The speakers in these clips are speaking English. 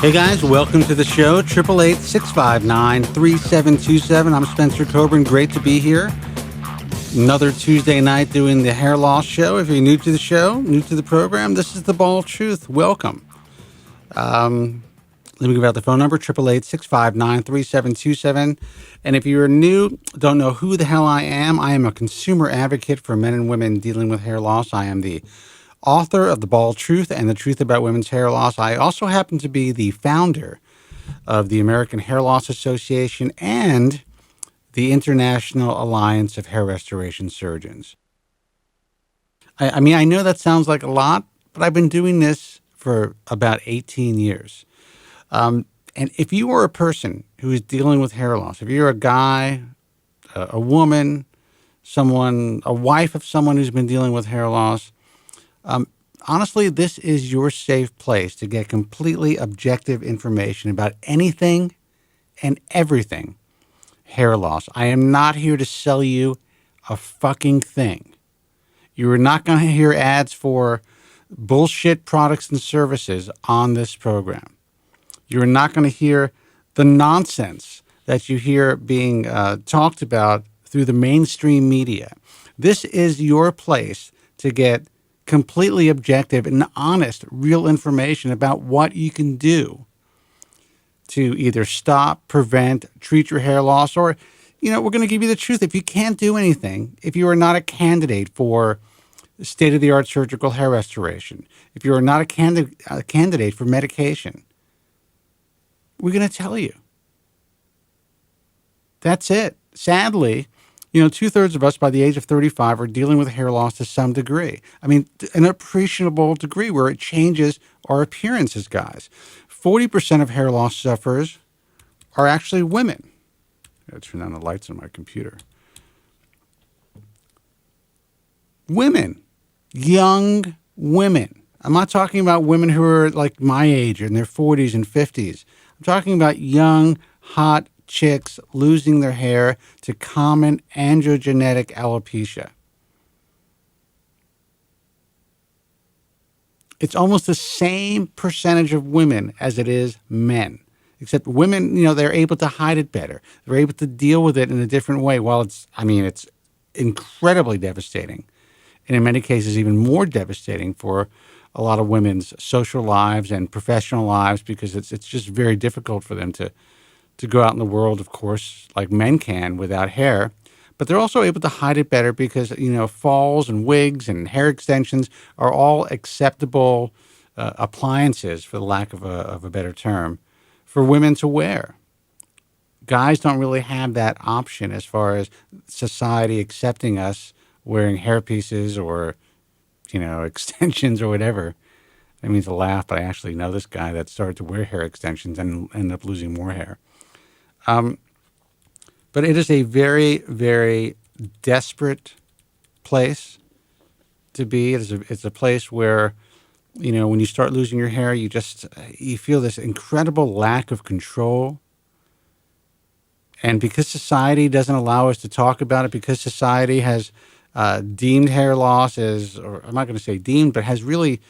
Hey guys, welcome to the show, 888-659-3727. I'm Spencer Kobren. Great to be here. Another Tuesday night doing the hair loss show. If you're new to the show, new to the program, this is the Ball of Truth. Welcome. Let me give out the phone number, 888-659-3727. And if you're new, don't know who the hell I am a consumer advocate for men and women dealing with hair loss. I am the author of The Bald Truth and the Truth About Women's Hair Loss. I also happen to be the founder of the American Hair Loss Association and the International Alliance of Hair Restoration Surgeons. I mean, I know that sounds like a lot, but I've been doing this for about 18 years. And if you are a person who is dealing with hair loss, if you're a guy, a woman, a wife of someone who's been dealing with hair loss, honestly, this is your safe place to get completely objective information about anything and everything hair loss. I am not here to sell you a fucking thing. You are not going to hear ads for bullshit products and services on this program. You're not going to hear the nonsense that you hear being talked about through the mainstream media. This is your place to get completely objective and honest, real information about what you can do to either stop, prevent, treat your hair loss, or, we're going to give you the truth. If you can't do anything, if you are not a candidate for state-of-the-art surgical hair restoration, if you are not a candidate for medication, we're going to tell you. That's it. Sadly, 2/3 of us by the age of 35 are dealing with hair loss to some degree. I mean, an appreciable degree where it changes our appearance as guys. 40% of hair loss sufferers are actually women. I gotta turn on the lights on my computer. Women, young women. I'm not talking about women who are like my age or in their 40s and 50s. I'm talking about young, hot chicks losing their hair to common androgenetic alopecia. It's almost the same percentage of women as it is men, except women, they're able to hide it better. They're able to deal with it in a different way. While it's incredibly devastating, and in many cases even more devastating for a lot of women's social lives and professional lives, because it's just very difficult for them to go out in the world, of course, like men can without hair. But they're also able to hide it better because, falls and wigs and hair extensions are all acceptable appliances, for the lack of a better term, for women to wear. Guys don't really have that option as far as society accepting us wearing hair pieces or, extensions or whatever. I mean to laugh, but I actually know this guy that started to wear hair extensions and ended up losing more hair. But it is a very, very desperate place to be. It's a place where, when you start losing your hair, you feel this incredible lack of control. And because society doesn't allow us to talk about it, because society has deemed hair loss as, or I'm not going to say deemed, but has really,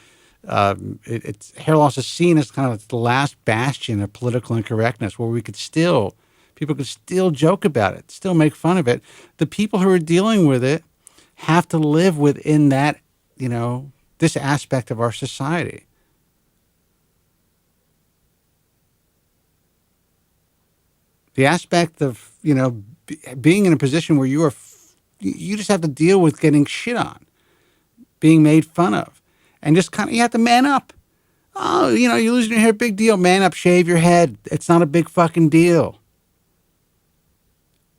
hair loss is seen as kind of the last bastion of political incorrectness, where people could still joke about it, still make fun of it. The people who are dealing with it have to live within that, this aspect of our society. The aspect of, being in a position where you just have to deal with getting shit on, being made fun of, and just you have to man up. Oh, you're losing your hair, big deal. Man up, shave your head. It's not a big fucking deal.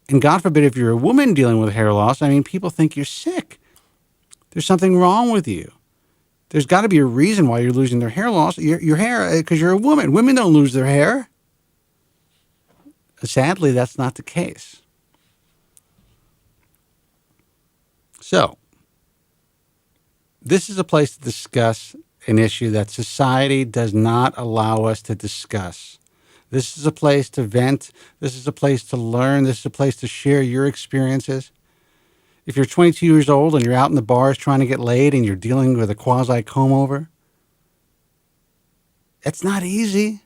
And God forbid, if you're a woman dealing with hair loss, people think you're sick. There's something wrong with you. There's got to be a reason why you're losing their hair loss. Your hair, because you're a woman. Women don't lose their hair. Sadly, that's not the case. So, this is a place to discuss an issue that society does not allow us to discuss. This is a place to vent. This is a place to learn. This is a place to share your experiences. If you're 22 years old and you're out in the bars trying to get laid and you're dealing with a quasi comb over, it's not easy.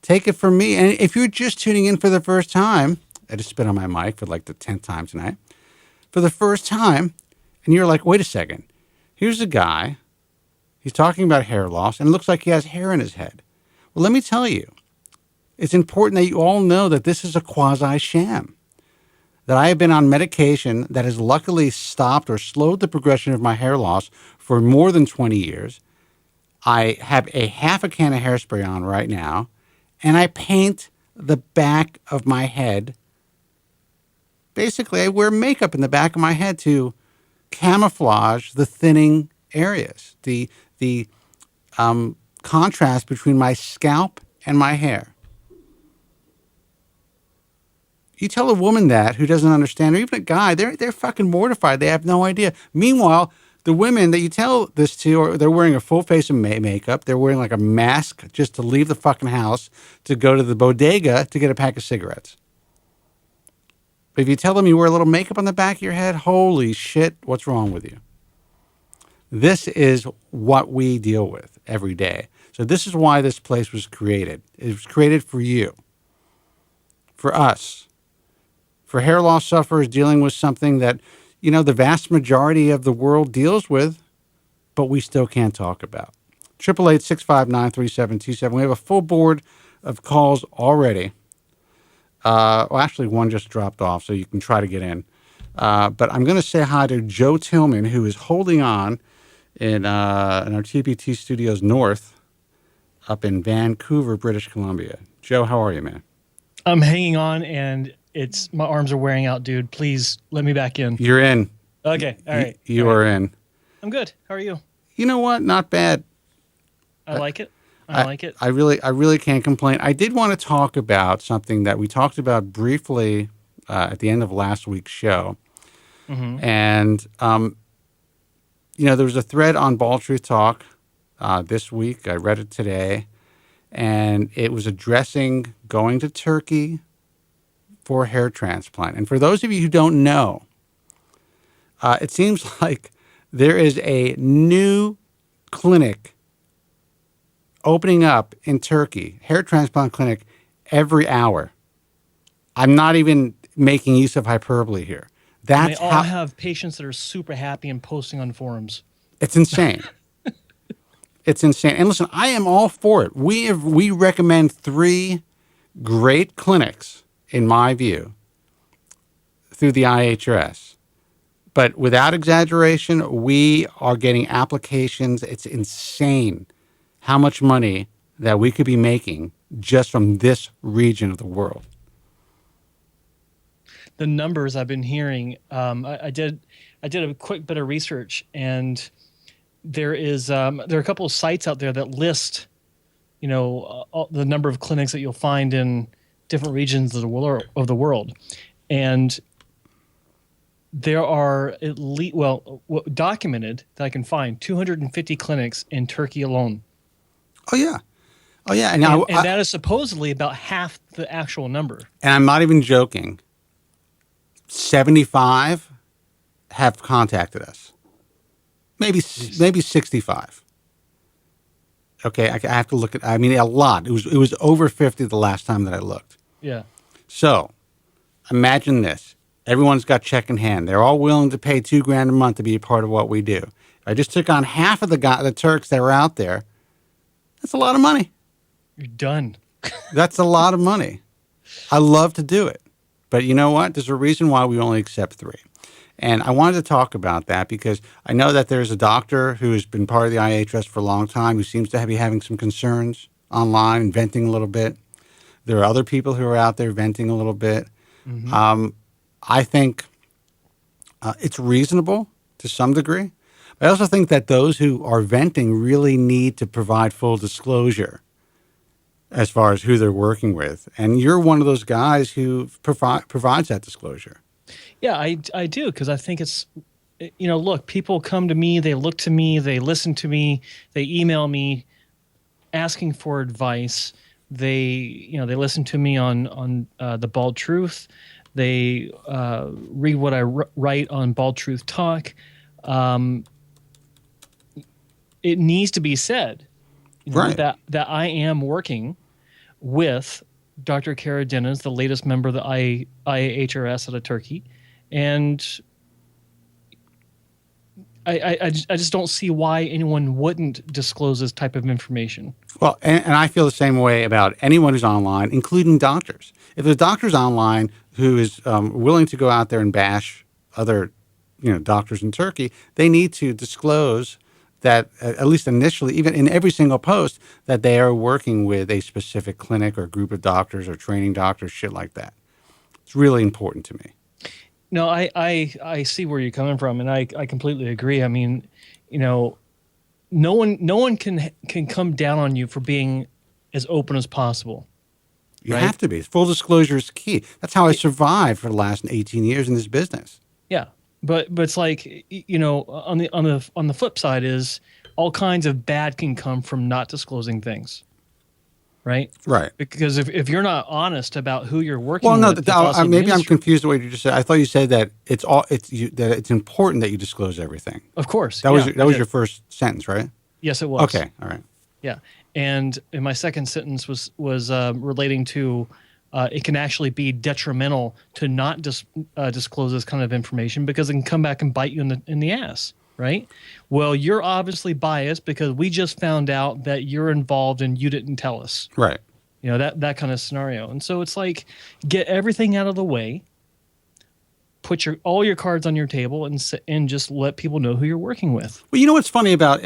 Take it from me. And if you're just tuning in for the first time, I just spit on my mic for like the 10th time tonight. For the first time, and you're like, wait a second. Here's a guy. He's talking about hair loss, and it looks like he has hair in his head. Well, let me tell you, it's important that you all know that this is a quasi-sham. That I have been on medication that has luckily stopped or slowed the progression of my hair loss for more than 20 years. I have a half a can of hairspray on right now, and I paint the back of my head. Basically, I wear makeup in the back of my head to camouflage the thinning areas, the contrast between my scalp and my hair. You tell a woman that who doesn't understand, or even a guy, they're fucking mortified. They have no idea. Meanwhile, the women that you tell this to, they're wearing a full face of makeup. They're wearing like a mask just to leave the fucking house to go to the bodega to get a pack of cigarettes. But if you tell them you wear a little makeup on the back of your head, holy shit, what's wrong with you? This is what we deal with every day. So this is why this place was created. It was created for you, for us, for hair loss sufferers dealing with something that, you know, the vast majority of the world deals with, but we still can't talk about. 888-659-3727. We have a full board of calls already. Well, actually, one just dropped off, so you can try to get in. But I'm going to say hi to Joe Tillman, who is holding on in our TPT Studios North up in Vancouver, British Columbia. Joe, how are you, man? I'm hanging on, and my arms are wearing out, dude. Please let me back in. You're in. Okay, all right. You are in. I'm good. How are you? You know what? Not bad. I like it. I like it. I really can't complain. I did want to talk about something that we talked about briefly at the end of last week's show. Mm-hmm. And, you know, there was a thread on Bald Truth Talk this week. I read it today. And it was addressing going to Turkey for a hair transplant. And for those of you who don't know, it seems like there is a new clinic opening up in Turkey, hair transplant clinic, every hour. I'm not even making use of hyperbole here. They all have patients that are super happy and posting on forums. It's insane. It's insane. And listen, I am all for it. We recommend 3 great clinics, in my view, through the IHRS. But without exaggeration, we are getting applications. It's insane how much money that we could be making just from this region of the world. The numbers I've been hearing, I did a quick bit of research, and there are a couple of sites out there that list, you know, the number of clinics that you'll find in different regions of the world, and there are at least, documented that I can find 250 clinics in Turkey alone. Oh yeah, and that is supposedly about half the actual number. And I'm not even joking. 75 have contacted us. Maybe 65. Okay, I have to look at. I mean, a lot. It was over 50 the last time that I looked. Yeah. So, imagine this: everyone's got check in hand. They're all willing to pay $2,000 a month to be a part of what we do. If I just took on half of the Turks that are out there, that's a lot of money. You're done. That's a lot of money. I love to do it, but you know what? There's a reason why we only accept 3. And I wanted to talk about that because I know that there's a doctor who has been part of the IHRS for a long time who seems to be having some concerns online and venting a little bit. There are other people who are out there venting a little bit. Mm-hmm. I think it's reasonable to some degree. I also think that those who are venting really need to provide full disclosure as far as who they're working with. And you're one of those guys who provides that disclosure. Yeah, I do, because I think it's, you know, look, people come to me, they look to me, they listen to me, they email me asking for advice. They listen to me on the Bald Truth. They read what I write on Bald Truth Talk. It needs to be said, right, that I am working with Dr. Kara Deniz, the latest member of the IAHRS out of Turkey, and I just don't see why anyone wouldn't disclose this type of information. Well, and I feel the same way about anyone who's online, including doctors. If there's doctors online who is willing to go out there and bash other, doctors in Turkey, they need to disclose that, at least initially, even in every single post, that they are working with a specific clinic or group of doctors or training doctors, shit like that. It's really important to me. No, I see where you're coming from, and I completely agree. I mean, no one can come down on you for being as open as possible. You right? have to be. Full disclosure is key. That's how I survived for the last 18 years in this business. Yeah, but it's like, on the flip side is all kinds of bad can come from not disclosing things. Right. Right. Because if you're not honest about who you're working Well, no, with, maybe I'm confused the way you just said. I thought you said that that it's important that you disclose everything. Of course. That was your first sentence, right? Yes, it was. Okay. All right. Yeah. And my second sentence was relating to it can actually be detrimental to not disclose this kind of information because it can come back and bite you in the ass. Right. Well, you're obviously biased because we just found out that you're involved and you didn't tell us. Right. That kind of scenario. And so it's like, get everything out of the way, put all your cards on your table, and just let people know who you're working with. Well, you know what's funny about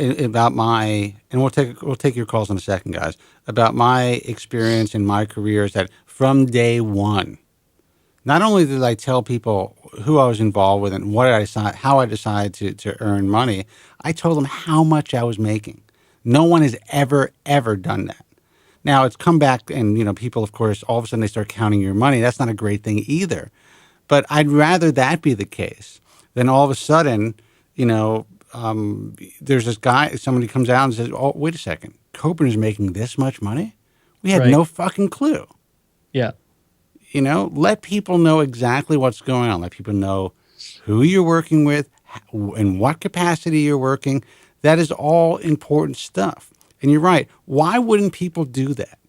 my, and we'll take your calls in a second, guys, about my experience in my career is that from day one, not only did I tell people who I was involved with and how I decided to earn money, I told them how much I was making. No one has ever done that. Now it's come back, and people, of course, all of a sudden they start counting your money. That's not a great thing either. But I'd rather that be the case than all of a sudden, there's this guy, somebody comes out and says, "Oh, wait a second, Kobren is making this much money? We had no fucking clue." Yeah. Let people know exactly what's going on. Let people know who you're working with, in what capacity you're working. That is all important stuff. And you're right. Why wouldn't people do that?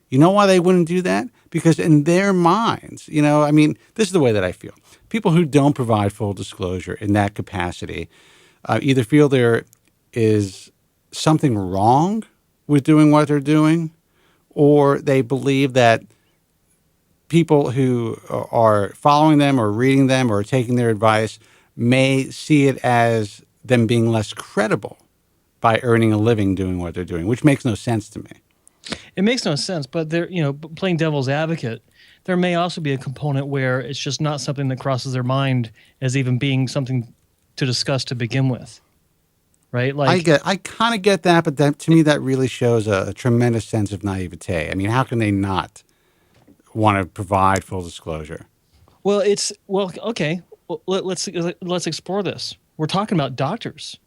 You know why they wouldn't do that? Because in their minds, this is the way that I feel. People who don't provide full disclosure in that capacity either feel there is something wrong with doing what they're doing, or they believe that people who are following them or reading them or taking their advice may see it as them being less credible by earning a living doing what they're doing, which makes no sense to me. It makes no sense, but playing devil's advocate, there may also be a component where it's just not something that crosses their mind as even being something to discuss to begin with. Right? Like I kind of get that, but to me that really shows a tremendous sense of naivete. I mean, how can they not want to provide full disclosure? Well, okay. Well, let's explore this. We're talking about doctors,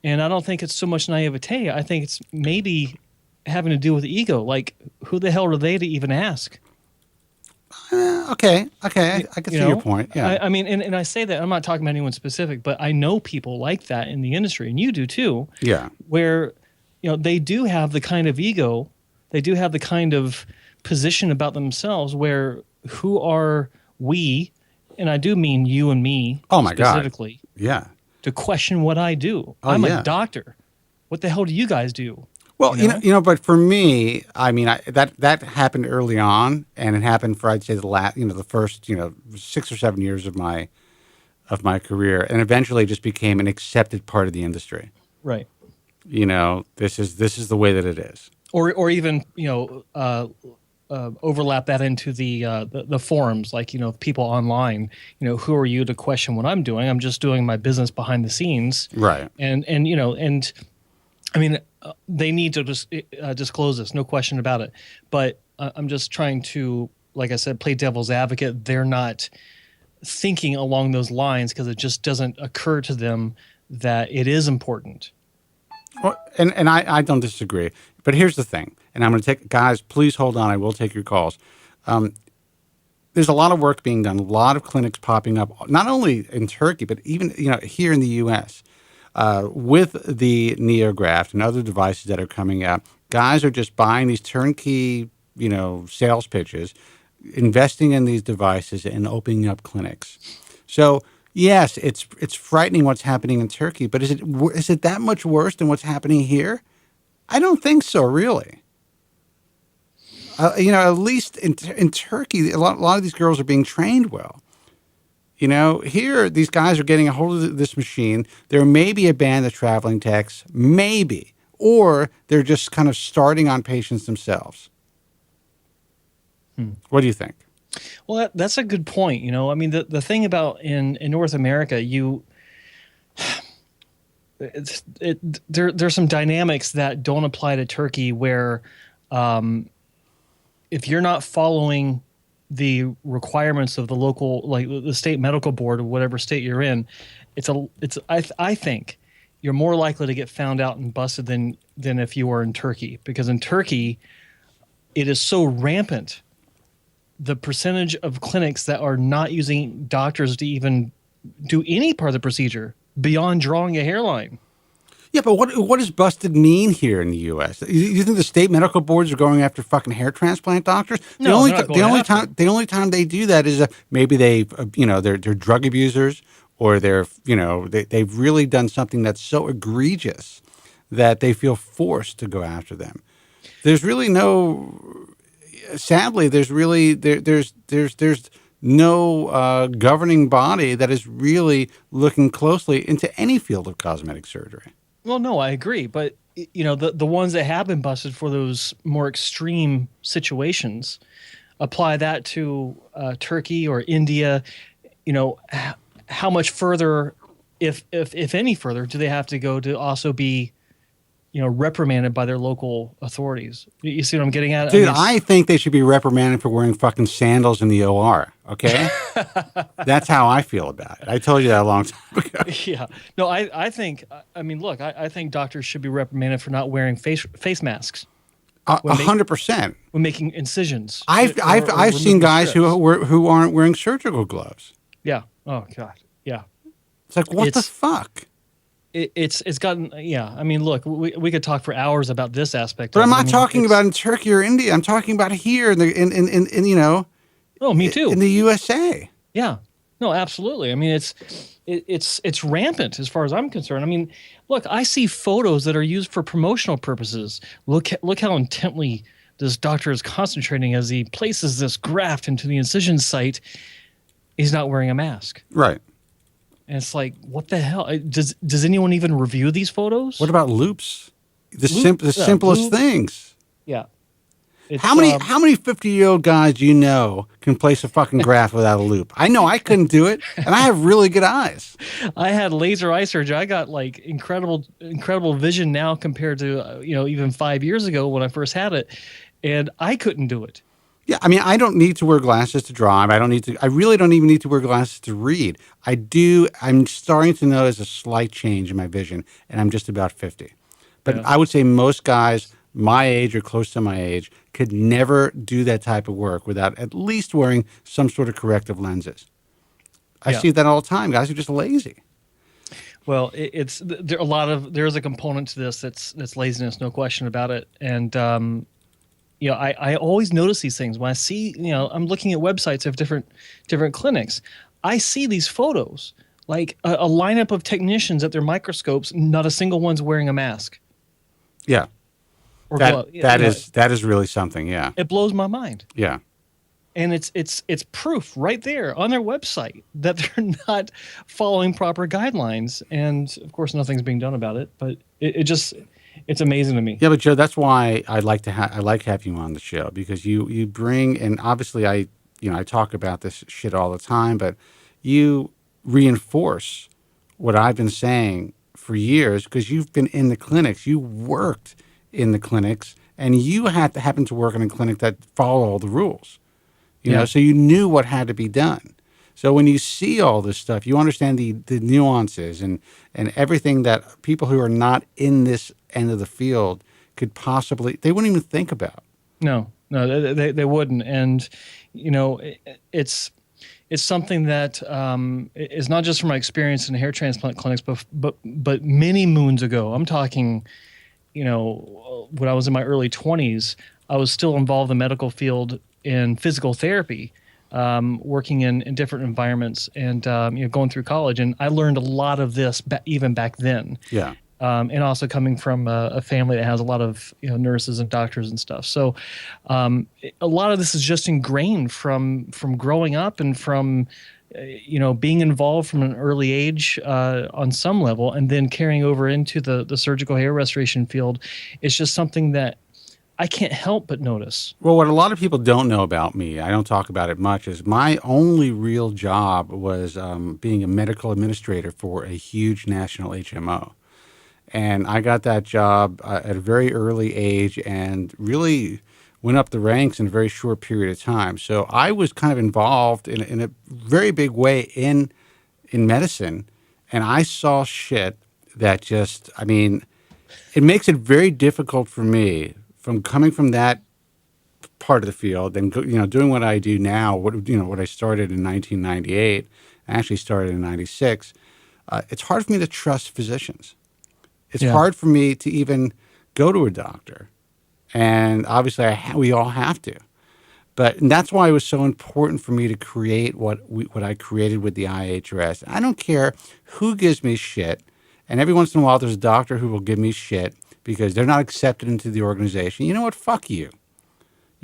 and I don't think it's so much naivete. I think it's maybe having to do with ego. Like, who the hell are they to even ask? Okay. I can see your point. Yeah. I mean, and I say that I'm not talking about anyone specific, but I know people like that in the industry, and you do too. Yeah. Where, they do have the kind of ego, they do have the kind of position about themselves where who are we, and I do mean you and me specifically. God. Yeah. To question what I do. I'm a doctor. What the hell do you guys do? Well, but for me, I mean, that happened early on, and it happened for, I'd say, the first 6 or 7 years of my career, and eventually just became an accepted part of the industry. Right. This is the way that it is. Or even overlap that into the forums, like people online. Who are you to question what I'm doing? I'm just doing my business behind the scenes. Right. And I mean, they need to just disclose this, no question about it. But I'm just trying to, like I said, play devil's advocate. They're not thinking along those lines because it just doesn't occur to them that it is important. Well, and I don't disagree. But here's the thing, and I'm going to take, guys, please hold on. I will take your calls. There's a lot of work being done, a lot of clinics popping up, not only in Turkey, but even here in the U.S. With the NeoGraft and other devices that are coming out. Guys are just buying these turnkey sales pitches, investing in these devices and opening up clinics. So yes, it's frightening what's happening in Turkey, but is it that much worse than what's happening here? I don't think so, really. At least in Turkey, a lot of these girls are being trained well. Here these guys are getting a hold of this machine. There may be a band of traveling techs, maybe, or they're just kind of starting on patients themselves. What do you think? Well, that's a good point. I mean, the thing about in North America, there's some dynamics that don't apply to Turkey where if you're not following the requirements of the local, like the state medical board of whatever state you're in, I think you're more likely to get found out and busted than if you were in Turkey, because in Turkey it is so rampant. The percentage of clinics that are not using doctors to even do any part of the procedure beyond drawing a hairline. Yeah, but what does busted mean here in the U.S.? You think the state medical boards are going after fucking hair transplant doctors? No, they're not going after them. The only time they do that is maybe they're drug abusers, or they've really done something that's so egregious that they feel forced to go after them. There's really no. Sadly, there's no governing body that is really looking closely into any field of cosmetic surgery. Well, no, I agree, but the ones that have been busted for those more extreme situations, apply that to Turkey or India. How much further, if any further, do they have to go to also be reprimanded by their local authorities? You see what I'm getting at? Dude, I think they should be reprimanded for wearing fucking sandals in the OR, okay? That's how I feel about it. I told you that a long time ago. Yeah. No, I think, look, I think doctors should be reprimanded for not wearing face masks. 100%. When making incisions. I've seen guys who aren't wearing surgical gloves. Yeah. Oh, God. Yeah. It's like, what the fuck? It's gotten, yeah. Look, we could talk for hours about this aspect. But I'm not talking about in Turkey or India. I'm talking about here in Oh, me too. In the USA. Yeah. No, absolutely. It's rampant as far as I'm concerned. Look, I see photos that are used for promotional purposes. Look how intently this doctor is concentrating as he places this graft into the incision site. He's not wearing a mask. Right. And it's like, what the hell? Does anyone even review these photos? What about loops? The simplest things. Yeah. How many 50-year-old guys do you know can place a fucking graft without a loop? I know I couldn't do it, and I have really good eyes. I had laser eye surgery. I got like incredible vision now compared to even 5 years ago when I first had it, and I couldn't do it. Yeah, I don't need to wear glasses to drive. I really don't even need to wear glasses to read. I'm starting to notice a slight change in my vision, and I'm just about 50. But yeah. I would say most guys my age or close to my age could never do that type of work without at least wearing some sort of corrective lenses. I see that all the time. Guys are just lazy. Well, there's a component to this that's laziness, no question about it. And I always notice these things when I see, I'm looking at websites of different clinics. I see these photos, like a lineup of technicians at their microscopes, not a single one's wearing a mask. Yeah. That is really something, yeah. It blows my mind. Yeah. And it's proof right there on their website that they're not following proper guidelines. And of course nothing's being done about it, but it's amazing to me. Yeah, but Joe, that's why I like having you on the show, because you bring, and obviously I talk about this shit all the time, but you reinforce what I've been saying for years, because you've been in the clinics, you worked in the clinics, and you had to happen to work in a clinic that followed all the rules, so you knew what had to be done. So when you see all this stuff, you understand the nuances and everything that people who are not in this end of the field could possibly, they wouldn't even think about. No, they wouldn't. And, it's something that is not just from my experience in hair transplant clinics, but many moons ago. I'm talking when I was in my early 20s, I was still involved in the medical field in physical therapy, working in different environments and going through college. And I learned a lot of this even back then. Yeah. And also coming from a family that has a lot of nurses and doctors and stuff. So a lot of this is just ingrained from growing up and from being involved from an early age on some level, and then carrying over into the surgical hair restoration field. It's just something that I can't help but notice. Well, what a lot of people don't know about me, I don't talk about it much, is my only real job was being a medical administrator for a huge national HMO. And I got that job at a very early age and really went up the ranks in a very short period of time. So I was kind of involved in a very big way in medicine. And I saw shit that just, I mean, it makes it very difficult for me from coming from that part of the field and doing what I do now. What I started in 1998, I actually started in '96. It's hard for me to trust physicians. It's hard for me to even go to a doctor, and obviously we all have to. And that's why it was so important for me to create what I created with the IHRS. I don't care who gives me shit, and every once in a while there's a doctor who will give me shit because they're not accepted into the organization. You know what? Fuck you.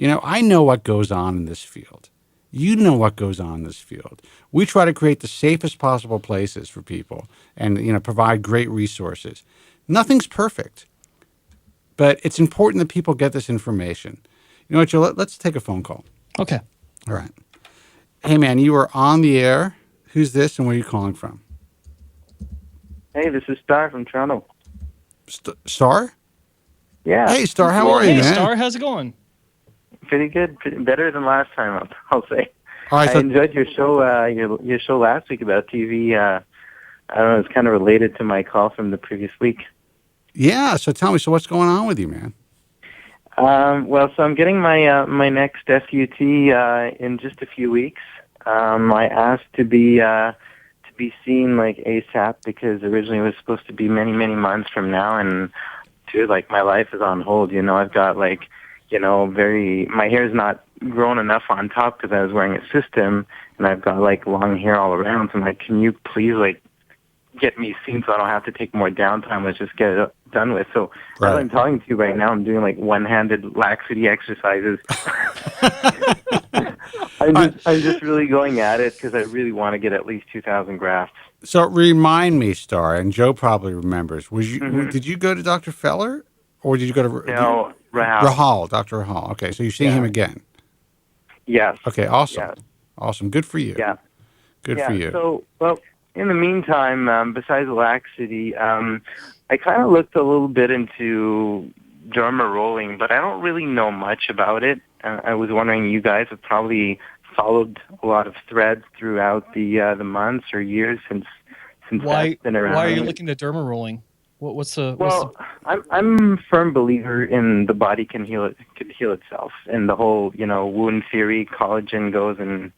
I know what goes on in this field. You know what goes on in this field. We try to create the safest possible places for people and provide great resources. Nothing's perfect, but it's important that people get this information. You know what, Joe? Let's take a phone call. Okay. All right. Hey, man, you are on the air. Who's this and where are you calling from? Hey, this is Star from Toronto. Star? Yeah. Hey, Star, how are you, Hey, man? Star, how's it going? Pretty good. Better than last time, I'll say. All right, I enjoyed your show. Your show last week about TV. I don't know. It's kind of related to my call from the previous week. Yeah. So tell me. So what's going on with you, man? Well, so I'm getting my next FUT in just a few weeks. I asked to be seen like ASAP because originally it was supposed to be many months from now, and dude, like my life is on hold. I've got like my hair's not grown enough on top because I was wearing a system, and I've got like long hair all around. So I'm like, can you please like get me seen so I don't have to take more downtime? Let's just get it done with. So Right. as I'm talking to you right now, I'm doing like one-handed laxity exercises. I'm just really going at it because I really want to get at least 2,000 grafts. So remind me, Star, and Joe probably remembers. Did you go to Dr. Feller, or did you go to No, Rahal. Dr. Rahal? Okay, so you're seeing him again. Yes. Okay, awesome. Yes. Awesome. Good for you. Yeah. Good for you. So, well, in the meantime, besides laxity, I kind of looked a little bit into derma rolling, but I don't really know much about it. I was wondering, you guys have probably followed a lot of threads throughout the months or years since Why that's been around. Why are you looking at derma rolling? I'm a firm believer in the body can heal itself, and the whole wound theory, collagen goes, and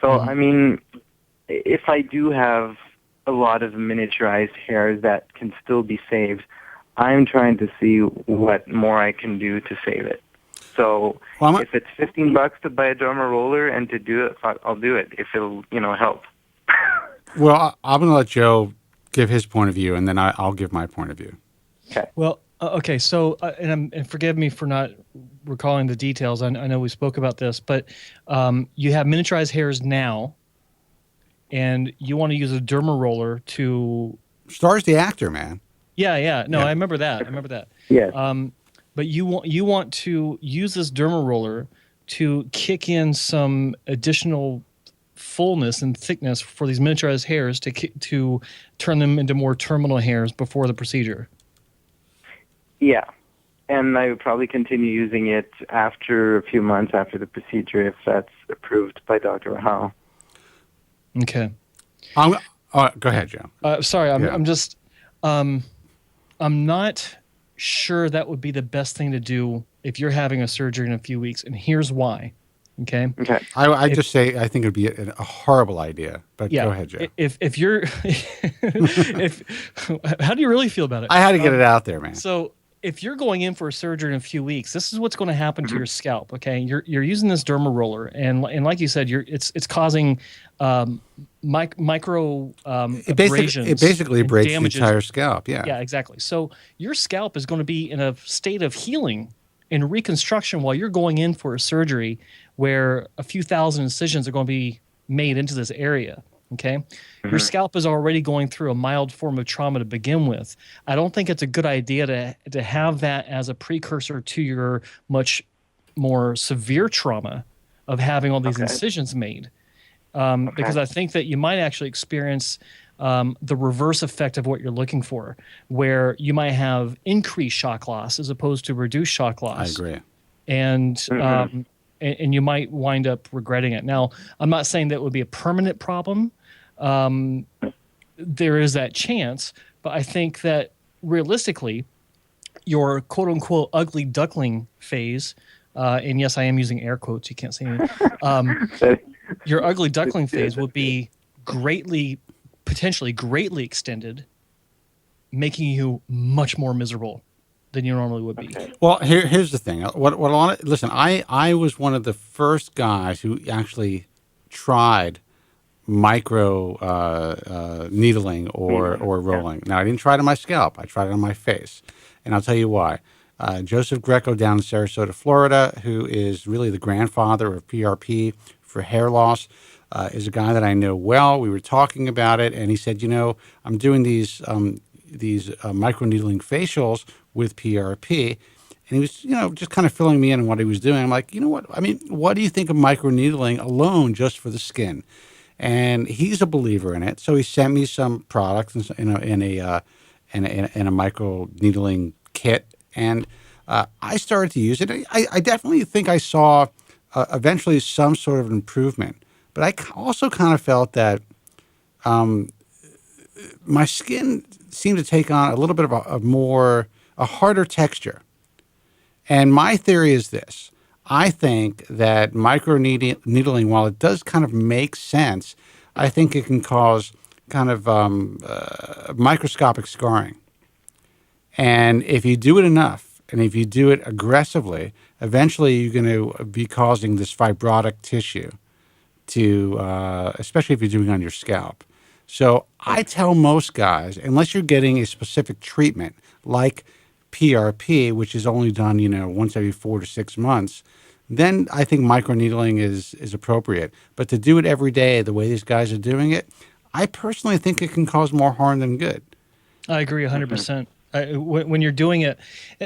so I mean, if I do have a lot of miniaturized hairs that can still be saved, I'm trying to see what more I can do to save it. So if it's $15 to buy a derma roller and to do it, I'll do it if it'll help. Well, I'm going to let Joe give his point of view, and then I'll give my point of view. Okay. Well, okay. So, and forgive me for not recalling the details. I know we spoke about this, but you have miniaturized hairs now, and you want to use a derma roller to. Star's the actor, man. Yeah. No, I remember that. Yeah. But you want to use this derma roller to kick in some additional fullness and thickness for these miniaturized hairs to turn them into more terminal hairs before the procedure. Yeah, and I would probably continue using it after a few months after the procedure if that's approved by Dr. Rahal. Okay. Go ahead, Joe. Sorry, I'm not sure that would be the best thing to do if you're having a surgery in a few weeks, and here's why. Okay. I just say I think it would be a horrible idea, but go ahead, Joe. If you're, how do you really feel about it? I had to get it out there, man. So if you're going in for a surgery in a few weeks, this is what's going to happen to your scalp. Okay, you're using this derma roller, and like you said, it's causing micro It abrasions basically and breaks the damages. entire scalp. Yeah. Yeah, exactly. So your scalp is going to be in a state of healing and reconstruction while you're going in for a surgery where a few thousand incisions are going to be made into this area. Okay. Your scalp is already going through a mild form of trauma to begin with. I don't think it's a good idea to have that as a precursor to your much more severe trauma of having all these Okay. incisions made. Okay. Because I think that you might actually experience the reverse effect of what you're looking for, where you might have increased shock loss as opposed to reduced shock I loss, agree. and and you might wind up regretting it. Now, I'm not saying that would be a permanent problem. There is that chance, but I think that realistically, your quote unquote ugly duckling phase, and yes, I am using air quotes. You can't see me. Your ugly duckling phase would be potentially greatly extended, making you much more miserable than you normally would be. Okay. Well, here's the thing. What a lot of, listen, I was one of the first guys who actually tried micro needling or rolling. Now, I didn't try it on my scalp. I tried it on my face. And I'll tell you why. Joseph Greco down in Sarasota, Florida, who is really the grandfather of PRP for hair loss, is a guy that I know well. We were talking about it, and he said, I'm doing these micro needling facials with PRP. And he was, just kind of filling me in on what he was doing. I'm like, you know what? I mean, what do you think of micro needling alone just for the skin? And he's a believer in it. So he sent me some products in a micro needling kit. And I started to use it. I definitely think I saw eventually some sort of improvement. But also kind of felt that my skin seemed to take on a little bit of a harder texture. And my theory is this. I think that micro needling, while it does kind of make sense, I think it can cause kind of microscopic scarring. And if you do it enough, and if you do it aggressively, eventually you're going to be causing this fibrotic tissue especially if you're doing it on your scalp. So I tell most guys, unless you're getting a specific treatment like PRP, which is only done, once every 4 to 6 months, then I think microneedling is appropriate. But to do it every day the way these guys are doing it, I personally think it can cause more harm than good. I agree 100%. When you're doing it,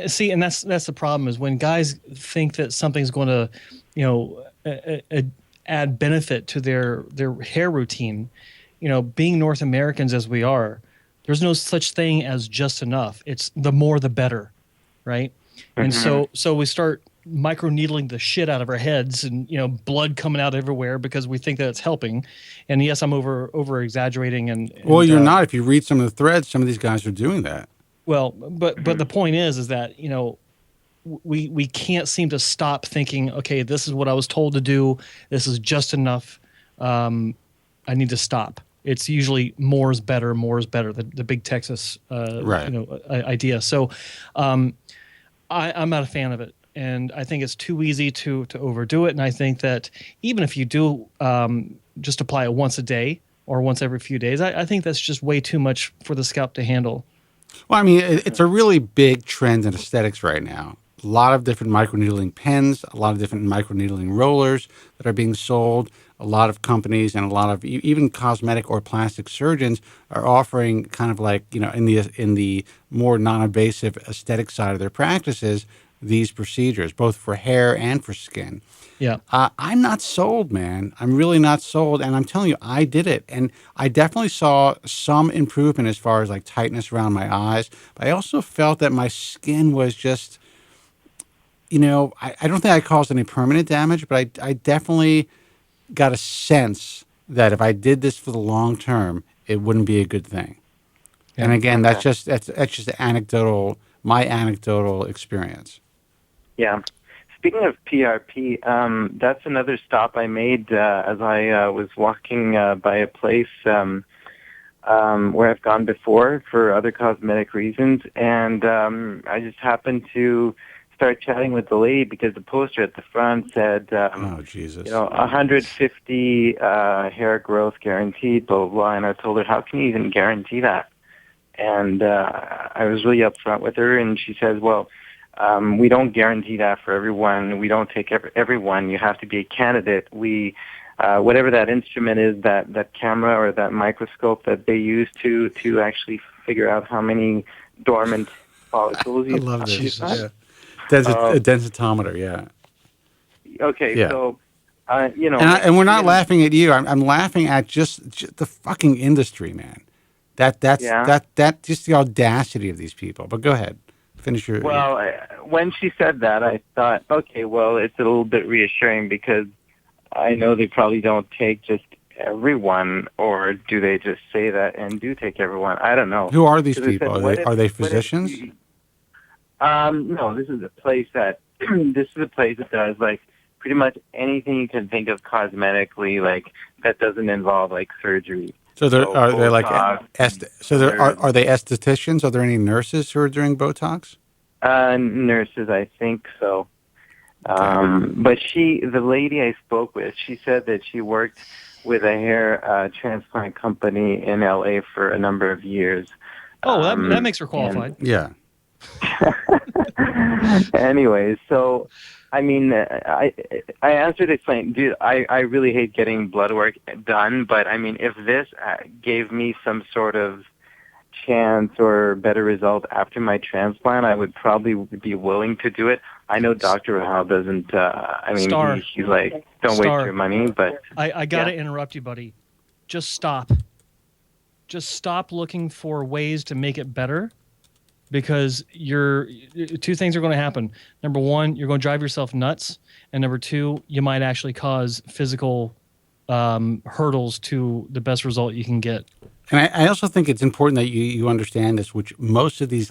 see, and that's the problem is when guys think that something's going to, add benefit to their hair routine. Being North Americans as we are, there's no such thing as just enough. It's the more the better, right? And so we start micro needling the shit out of our heads, and blood coming out everywhere because we think that it's helping. And yes, I'm over exaggerating. And well, you're not. If you read some of the threads, some of these guys are doing that. Well, but the point is that we can't seem to stop thinking, okay, this is what I was told to do. This is just enough. I need to stop. It's usually more is better. More is better. The big Texas, Right. Idea. So, I'm not a fan of it, and I think it's too easy to overdo it. And I think that even if you do just apply it once a day or once every few days, I think that's just way too much for the scalp to handle. Well, I mean, it's a really big trend in aesthetics right now. A lot of different microneedling pens, a lot of different microneedling rollers that are being sold. A lot of companies and a lot of even cosmetic or plastic surgeons are offering kind of like, in the more non-invasive aesthetic side of their practices, these procedures, both for hair and for skin. Yeah. I'm not sold, man. I'm really not sold. And I'm telling you, I did it. And I definitely saw some improvement as far as like tightness around my eyes. But I also felt that my skin was just, I don't think I caused any permanent damage, but I definitely got a sense that if I did this for the long term, it wouldn't be a good thing. Yeah. And again, Okay. that's just my anecdotal experience. Yeah. Speaking of PRP, that's another stop I made as I was walking by a place where I've gone before for other cosmetic reasons, and I just happened to start chatting with the lady because the poster at the front said, Oh, Jesus. 150 hair growth guaranteed, blah, blah, blah. And I told her, how can you even guarantee that? And I was really upfront with her, and she says, well, we don't guarantee that for everyone. We don't take everyone. You have to be a candidate. Whatever that instrument is, that camera or that microscope that they use to actually figure out how many dormant follicles I you love this. have. Yeah. A densitometer, yeah. Okay, Yeah. so, And we're not laughing at you. I'm laughing at just the fucking industry, man. Yeah. That just the audacity of these people. But go ahead, finish your. Well, when she said that, I thought, okay, well, it's a little bit reassuring because I know they probably don't take just everyone, or do they just say that and do take everyone? I don't know. Who are these 'Cause I people? said, Are they what if physicians? No, this is a place that does like pretty much anything you can think of cosmetically, like that doesn't involve like surgery. So are they like Botox, are they estheticians? Are there any nurses who are doing Botox? nurses, I think so. Okay. But the lady I spoke with, she said that she worked with a hair transplant company in LA for a number of years. Oh, that makes her qualified. Yeah. Anyways, so I mean, I asked her to explain. Dude, I really hate getting blood work done, but I mean, if this gave me some sort of chance or better result after my transplant, I would probably be willing to do it. I know Dr. Rahal doesn't. I mean, Star. he's like, don't waste your money. But I gotta interrupt you, buddy. Just stop. Just stop looking for ways to make it better, because two things are going to happen. Number one, you're going to drive yourself nuts, and number two, you might actually cause physical hurdles to the best result you can get. And I also think it's important that you understand this, which most of these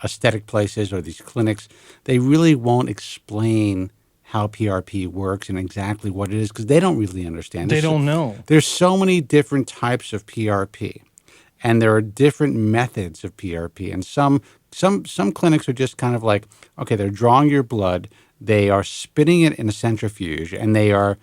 aesthetic places or these clinics, they really won't explain how PRP works and exactly what it is because they don't really understand. They don't know. There's so many different types of PRP, and there are different methods of PRP. And some clinics are just kind of like, okay, they're drawing your blood, they are spinning it in a centrifuge, and they are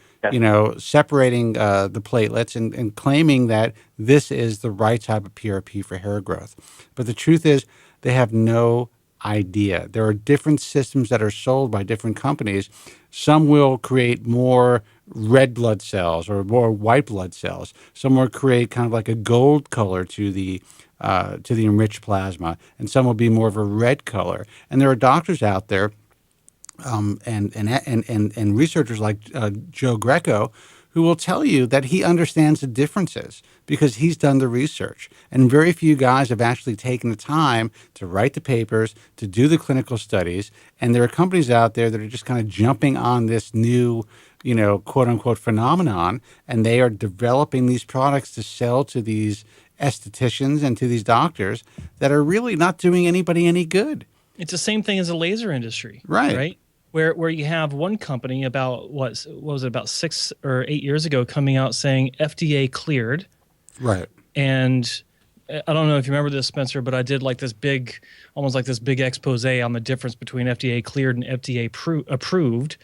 separating the platelets and claiming that this is the right type of PRP for hair growth. But the truth is they have no idea. There are different systems that are sold by different companies. Some will create more red blood cells or more white blood cells. Some will create kind of like a gold color to the enriched plasma, and some will be more of a red color. And there are doctors out there and researchers like Joe Greco, who will tell you that he understands the differences because he's done the research. And very few guys have actually taken the time to write the papers, to do the clinical studies. And there are companies out there that are just kind of jumping on this new, quote unquote phenomenon, and they are developing these products to sell to these estheticians and to these doctors that are really not doing anybody any good. It's the same thing as the laser industry, right? Right, where you have one company about what was it, about 6 or 8 years ago, coming out saying FDA cleared, right? And I don't know if you remember this, Spencer, but I did like this big, almost like this big expose on the difference between FDA cleared and FDA approved.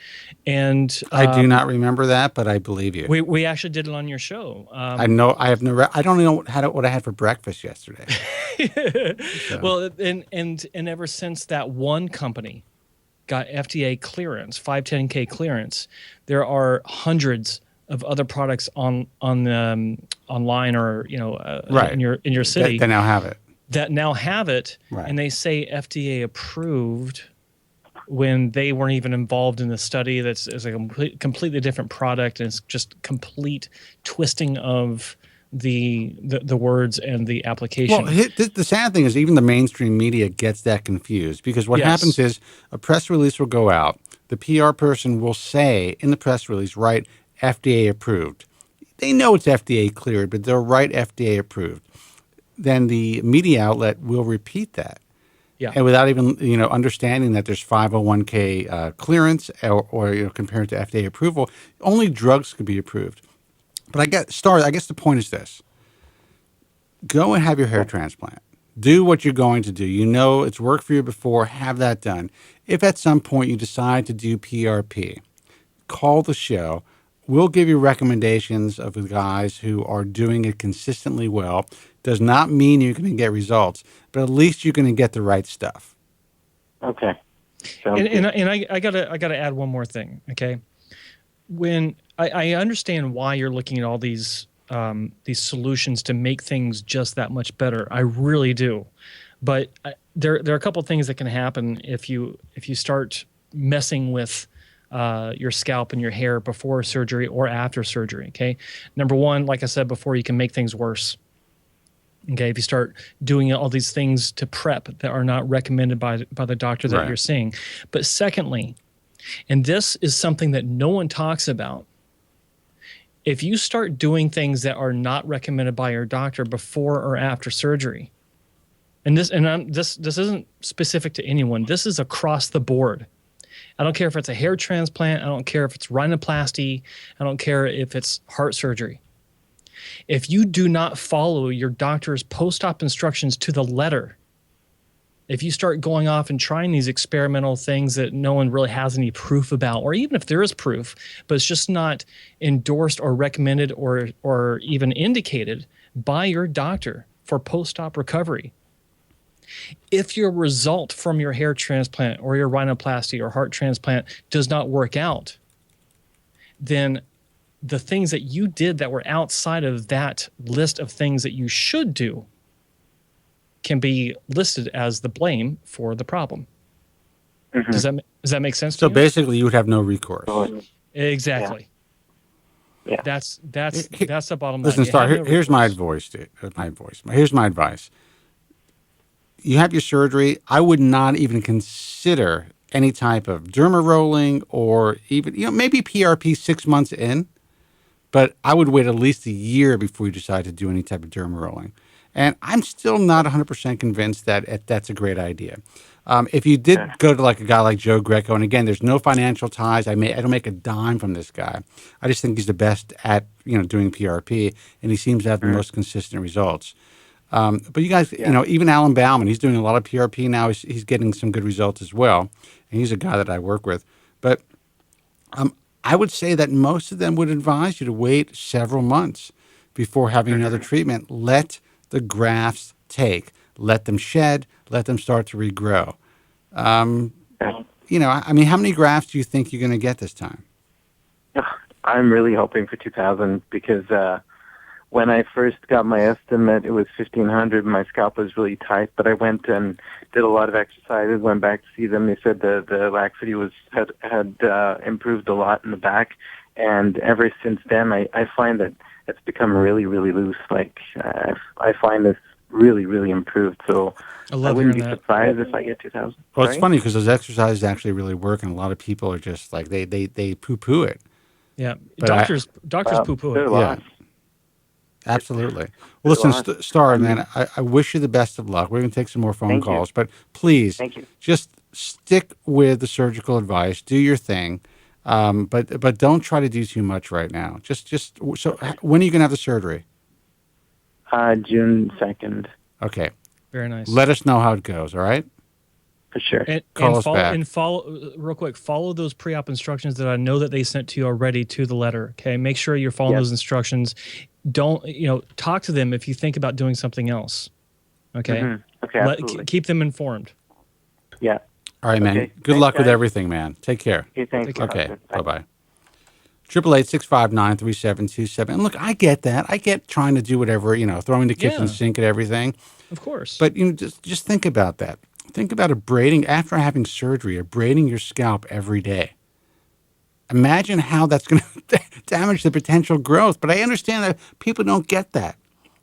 And I do not remember that, but I believe you. We actually did it on your show. I know. I have no. I don't know what I had for breakfast yesterday. So. Well, and ever since that one company got FDA clearance, 510K clearance, there are hundreds of other products online or right. in your city that now have it. Right. And they say FDA approved when they weren't even involved in the study. That's a completely different product, and it's just complete twisting of the words and the application. Well, the sad thing is even the mainstream media gets that confused because what happens is a press release will go out. The PR person will say in the press release, right, FDA approved. They know it's FDA cleared, but they'll write FDA approved. Then the media outlet will repeat that. Yeah. And without even understanding that there's 501k clearance or compared to FDA approval, only drugs could be approved. But I guess the point is this. go and have your hair transplant. Do what you're going to do. You know it's worked for you before. Have that done. If at some point you decide to do PRP, call the show. We'll give you recommendations of the guys who are doing it consistently well. Does not mean you're going to get results, but at least you're going to get the right stuff. Okay. And I gotta add one more thing. Okay, when I understand why you're looking at all these solutions to make things just that much better, I really do. But there are a couple of things that can happen if you start messing with your scalp and your hair before surgery or after surgery. Okay, number one, like I said before, you can make things worse. Okay, if you start doing all these things to prep that are not recommended by the doctor that you're seeing. But secondly, and this is something that no one talks about, if you start doing things that are not recommended by your doctor before or after surgery, and this isn't specific to anyone, this is across the board. I don't care if it's a hair transplant, I don't care if it's rhinoplasty, I don't care if it's heart surgery. If you do not follow your doctor's post-op instructions to the letter, if you start going off and trying these experimental things that no one really has any proof about, or even if there is proof, but it's just not endorsed or recommended or even indicated by your doctor for post-op recovery, if your result from your hair transplant or your rhinoplasty or heart transplant does not work out, then the things that you did that were outside of that list of things that you should do can be listed as the blame for the problem. Mm-hmm. Does that make sense to you? So basically you would have no recourse. Exactly. Yeah. That's the bottom line. Listen, Star, here's my advice. Here's my advice. You have your surgery. I would not even consider any type of derma rolling or even, maybe PRP 6 months in. But I would wait at least a year before you decide to do any type of derma rolling. And I'm still not 100% convinced that that's a great idea. If you did go to like a guy like Joe Greco, and again, there's no financial ties. I don't make a dime from this guy. I just think he's the best at doing PRP, and he seems to have the most consistent results. But you guys, even Alan Bauman, he's doing a lot of PRP now. He's getting some good results as well, and he's a guy that I work with. But I would say that most of them would advise you to wait several months before having another treatment. Let the grafts take. Let them shed. Let them start to regrow. How many grafts do you think you're going to get this time? I'm really hoping for 2,000 because when I first got my estimate, it was 1,500. My scalp was really tight, but I went and did a lot of exercises, went back to see them. They said the laxity had improved a lot in the back, and ever since then, I find that it's become really, really loose. Like, I find this really, really improved. So I wouldn't be surprised if I get 2,000. Well, it's funny because those exercises actually really work, and a lot of people are just like, they poo-poo it. Yeah, but doctors poo-poo it. Yeah. Absolutely. Well, listen, Star, man, I wish you the best of luck. We're going to take some more phone calls, but please just stick with the surgical advice. Do your thing, but don't try to do too much right now. So when are you going to have the surgery? June 2nd. Okay. Very nice. Let us know how it goes, all right? For sure. Call us back. And follow, real quick, follow those pre-op instructions that I know that they sent to you already to the letter, okay? Make sure you're following those instructions. Don't, talk to them if you think about doing something else, okay? Mm-hmm. Okay, absolutely. Keep them informed. Yeah. All right, man. Okay. Good luck with everything, man. Take care. Okay, thanks. Okay, bye-bye. 888-659-3727. And look, I get that. I get trying to do whatever, throwing the kitchen sink at everything. Of course. But just think about that. Think about abrading, after having surgery, abrading your scalp every day. Imagine how that's going to damage the potential growth. But I understand that people don't get that.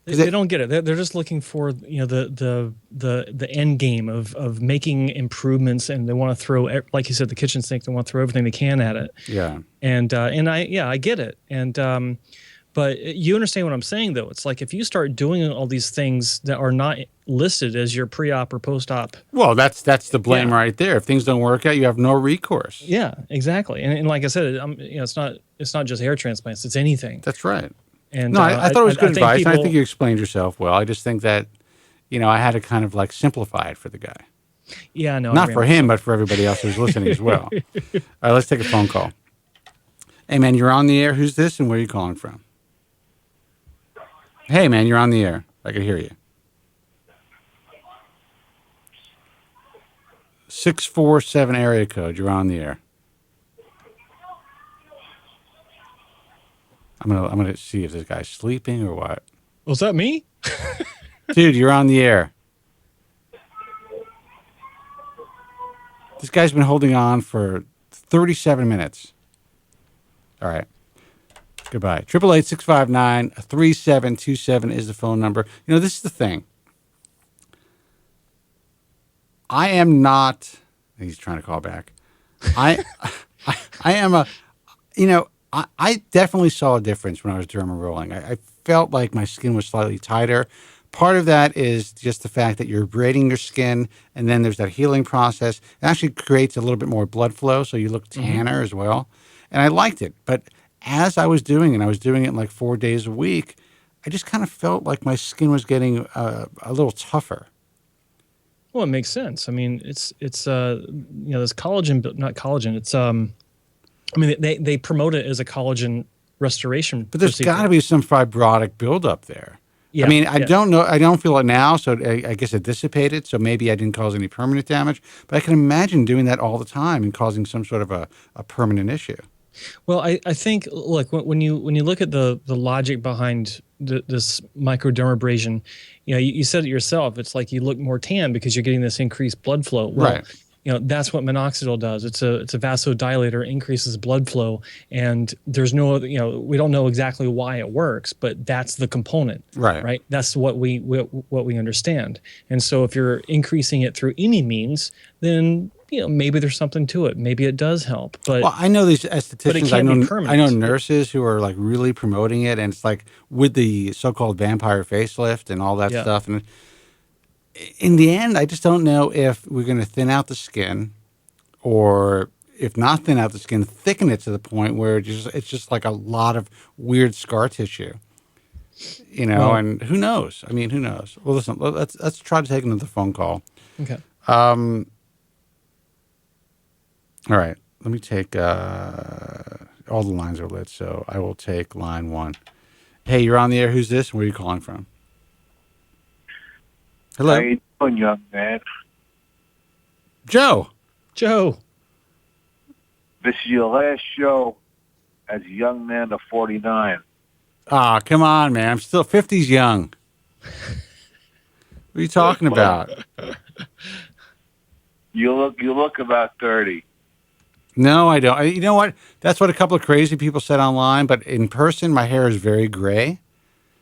They don't get it. They're just looking for the end game of making improvements, and they want to throw, like you said, the kitchen sink. They want to throw everything they can at it. Yeah. And I get it. And but you understand what I'm saying, though. It's like if you start doing all these things that are not listed as your pre-op or post-op. Well, that's the blame right there. If things don't work out, you have no recourse. Yeah, exactly. And like I said, it's not just hair transplants. It's anything. That's right. And No, I thought it was good think advice, and I people- think you explained yourself well. I just think that, I had to kind of like simplify it for the guy. Yeah, no, I Not for ran him, myself. but for everybody else who's listening as well. All right, let's take a phone call. Hey, man, you're on the air. Who's this, and where are you calling from? Hey, man, you're on the air. I can hear you. 647 area code. You're on the air. I'm gonna see if this guy's sleeping or what. Was that me? Dude, you're on the air. This guy's been holding on for 37 minutes. All right. Goodbye. 888-659-3727 is the phone number. This is the thing. I am not. He's trying to call back. I am a. I definitely saw a difference when I was derma rolling. I felt like my skin was slightly tighter. Part of that is just the fact that you're abrading your skin, and then there's that healing process. It actually creates a little bit more blood flow, so you look tanner as well. And I liked it. But as I was doing it, I was doing it like 4 days a week, I just kind of felt like my skin was getting a little tougher. Well, it makes sense. I mean, it's this collagen, but not collagen. It's they promote it as a collagen restoration. But there's got to be some fibrotic buildup there. Yeah, I mean, I don't know. I don't feel it now, so I guess it dissipated. So maybe I didn't cause any permanent damage. But I can imagine doing that all the time and causing some sort of a permanent issue. Well, I think, look, when you look at the logic behind this microdermabrasion, you said it yourself. It's like you look more tan because you're getting this increased blood flow. Well, right. That's what minoxidil does. It's a vasodilator, increases blood flow, and there's no, we don't know exactly why it works, but that's the component. Right. Right. That's what we understand. And so if you're increasing it through any means, then maybe there's something to it. Maybe it does help. But well, I know these estheticians. can't be permanent. I know nurses who are like really promoting it, and it's like with the so-called vampire facelift and all that stuff. And in the end, I just don't know if we're going to thin out the skin, or if not thin out the skin, thicken it to the point where it's just like a lot of weird scar tissue. And who knows? I mean, who knows? Well, listen, let's try to take another phone call. Okay. All right. Let me take all the lines are lit, so I will take line 1. Hey, you're on the air. Who's this? Where are you calling from? Hello. How you doing, young man? Joe. Joe. This is your last show as a young man of 49. Ah, come on, man. I'm still 50's young. What are you talking about? You look about 30. No, I don't. You know what? That's what a couple of crazy people said online, but in person, my hair is very gray.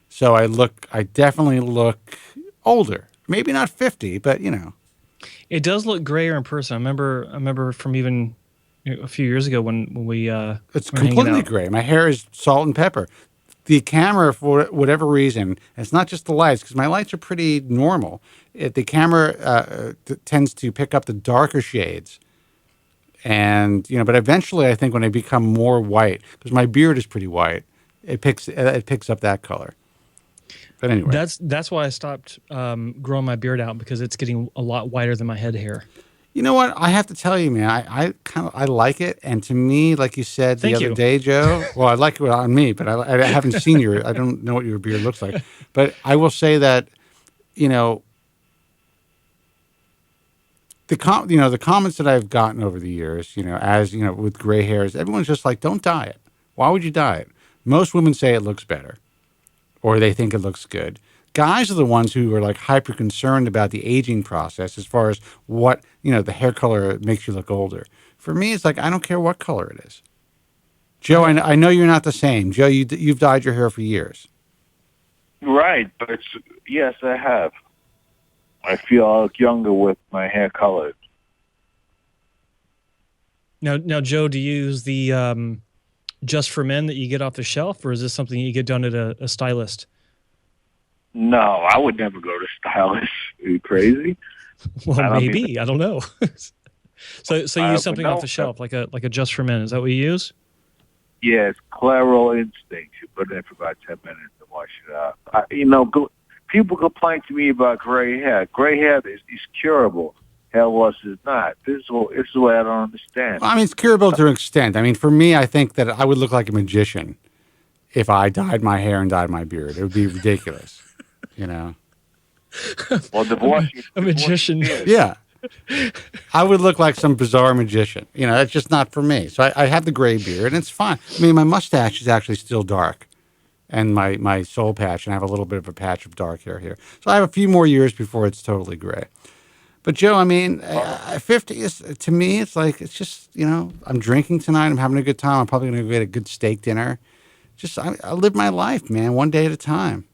So I definitely look older. Maybe not 50, but It does look grayer in person. I remember from even a few years ago when we it's were hanging completely out. gray. My hair is salt and pepper. The camera, for whatever reason, and it's not just the lights, because my lights are pretty normal. The camera tends to pick up the darker shades. And, but eventually I think when I become more white, because my beard is pretty white, it picks up that color. But anyway. That's why I stopped growing my beard out, because it's getting a lot whiter than my head hair. You know what? I have to tell you, man, I like it. And to me, like you said the other day, Joe, well, I like it on me, but I haven't seen I don't know what your beard looks like. But I will say that, the comments that I've gotten over the years, with gray hairs, everyone's just like, don't dye it. Why would you dye it? Most women say it looks better, or they think it looks good. Guys are the ones who are like hyper concerned about the aging process as far as what, the hair color makes you look older. For me, it's like, I don't care what color it is. Joe, I know you're not the same. Joe, you've dyed your hair for years. Right, but yes, I have. I feel I look younger with my hair colored. Now, Joe, do you use the Just for Men that you get off the shelf, or is this something you get done at a stylist? No, I would never go to stylists. Are you crazy? Well, maybe. I don't know. So you use something off the shelf, like a Just for Men. Is that what you use? Yes, claro instinct. You put it in for about 10 minutes and wash it out. People complain to me about gray hair. Gray hair is curable. Hair loss is not. This is what I don't understand. Well, I mean, it's curable to an extent. I mean, for me, I think that I would look like a magician if I dyed my hair and dyed my beard. It would be ridiculous, you know? Well, a magician. Yeah. I would look like some bizarre magician. You know, that's just not for me. So I have the gray beard, and it's fine. I mean, my mustache is actually still dark, and my soul patch, and I have a little bit of a patch of dark hair here. So I have a few more years before it's totally gray. But Joe, I mean, 50 is, to me, it's like, it's just, you know, I'm drinking tonight. I'm having a good time. I'm probably going to get a good steak dinner. Just, I live my life, man, one day at a time.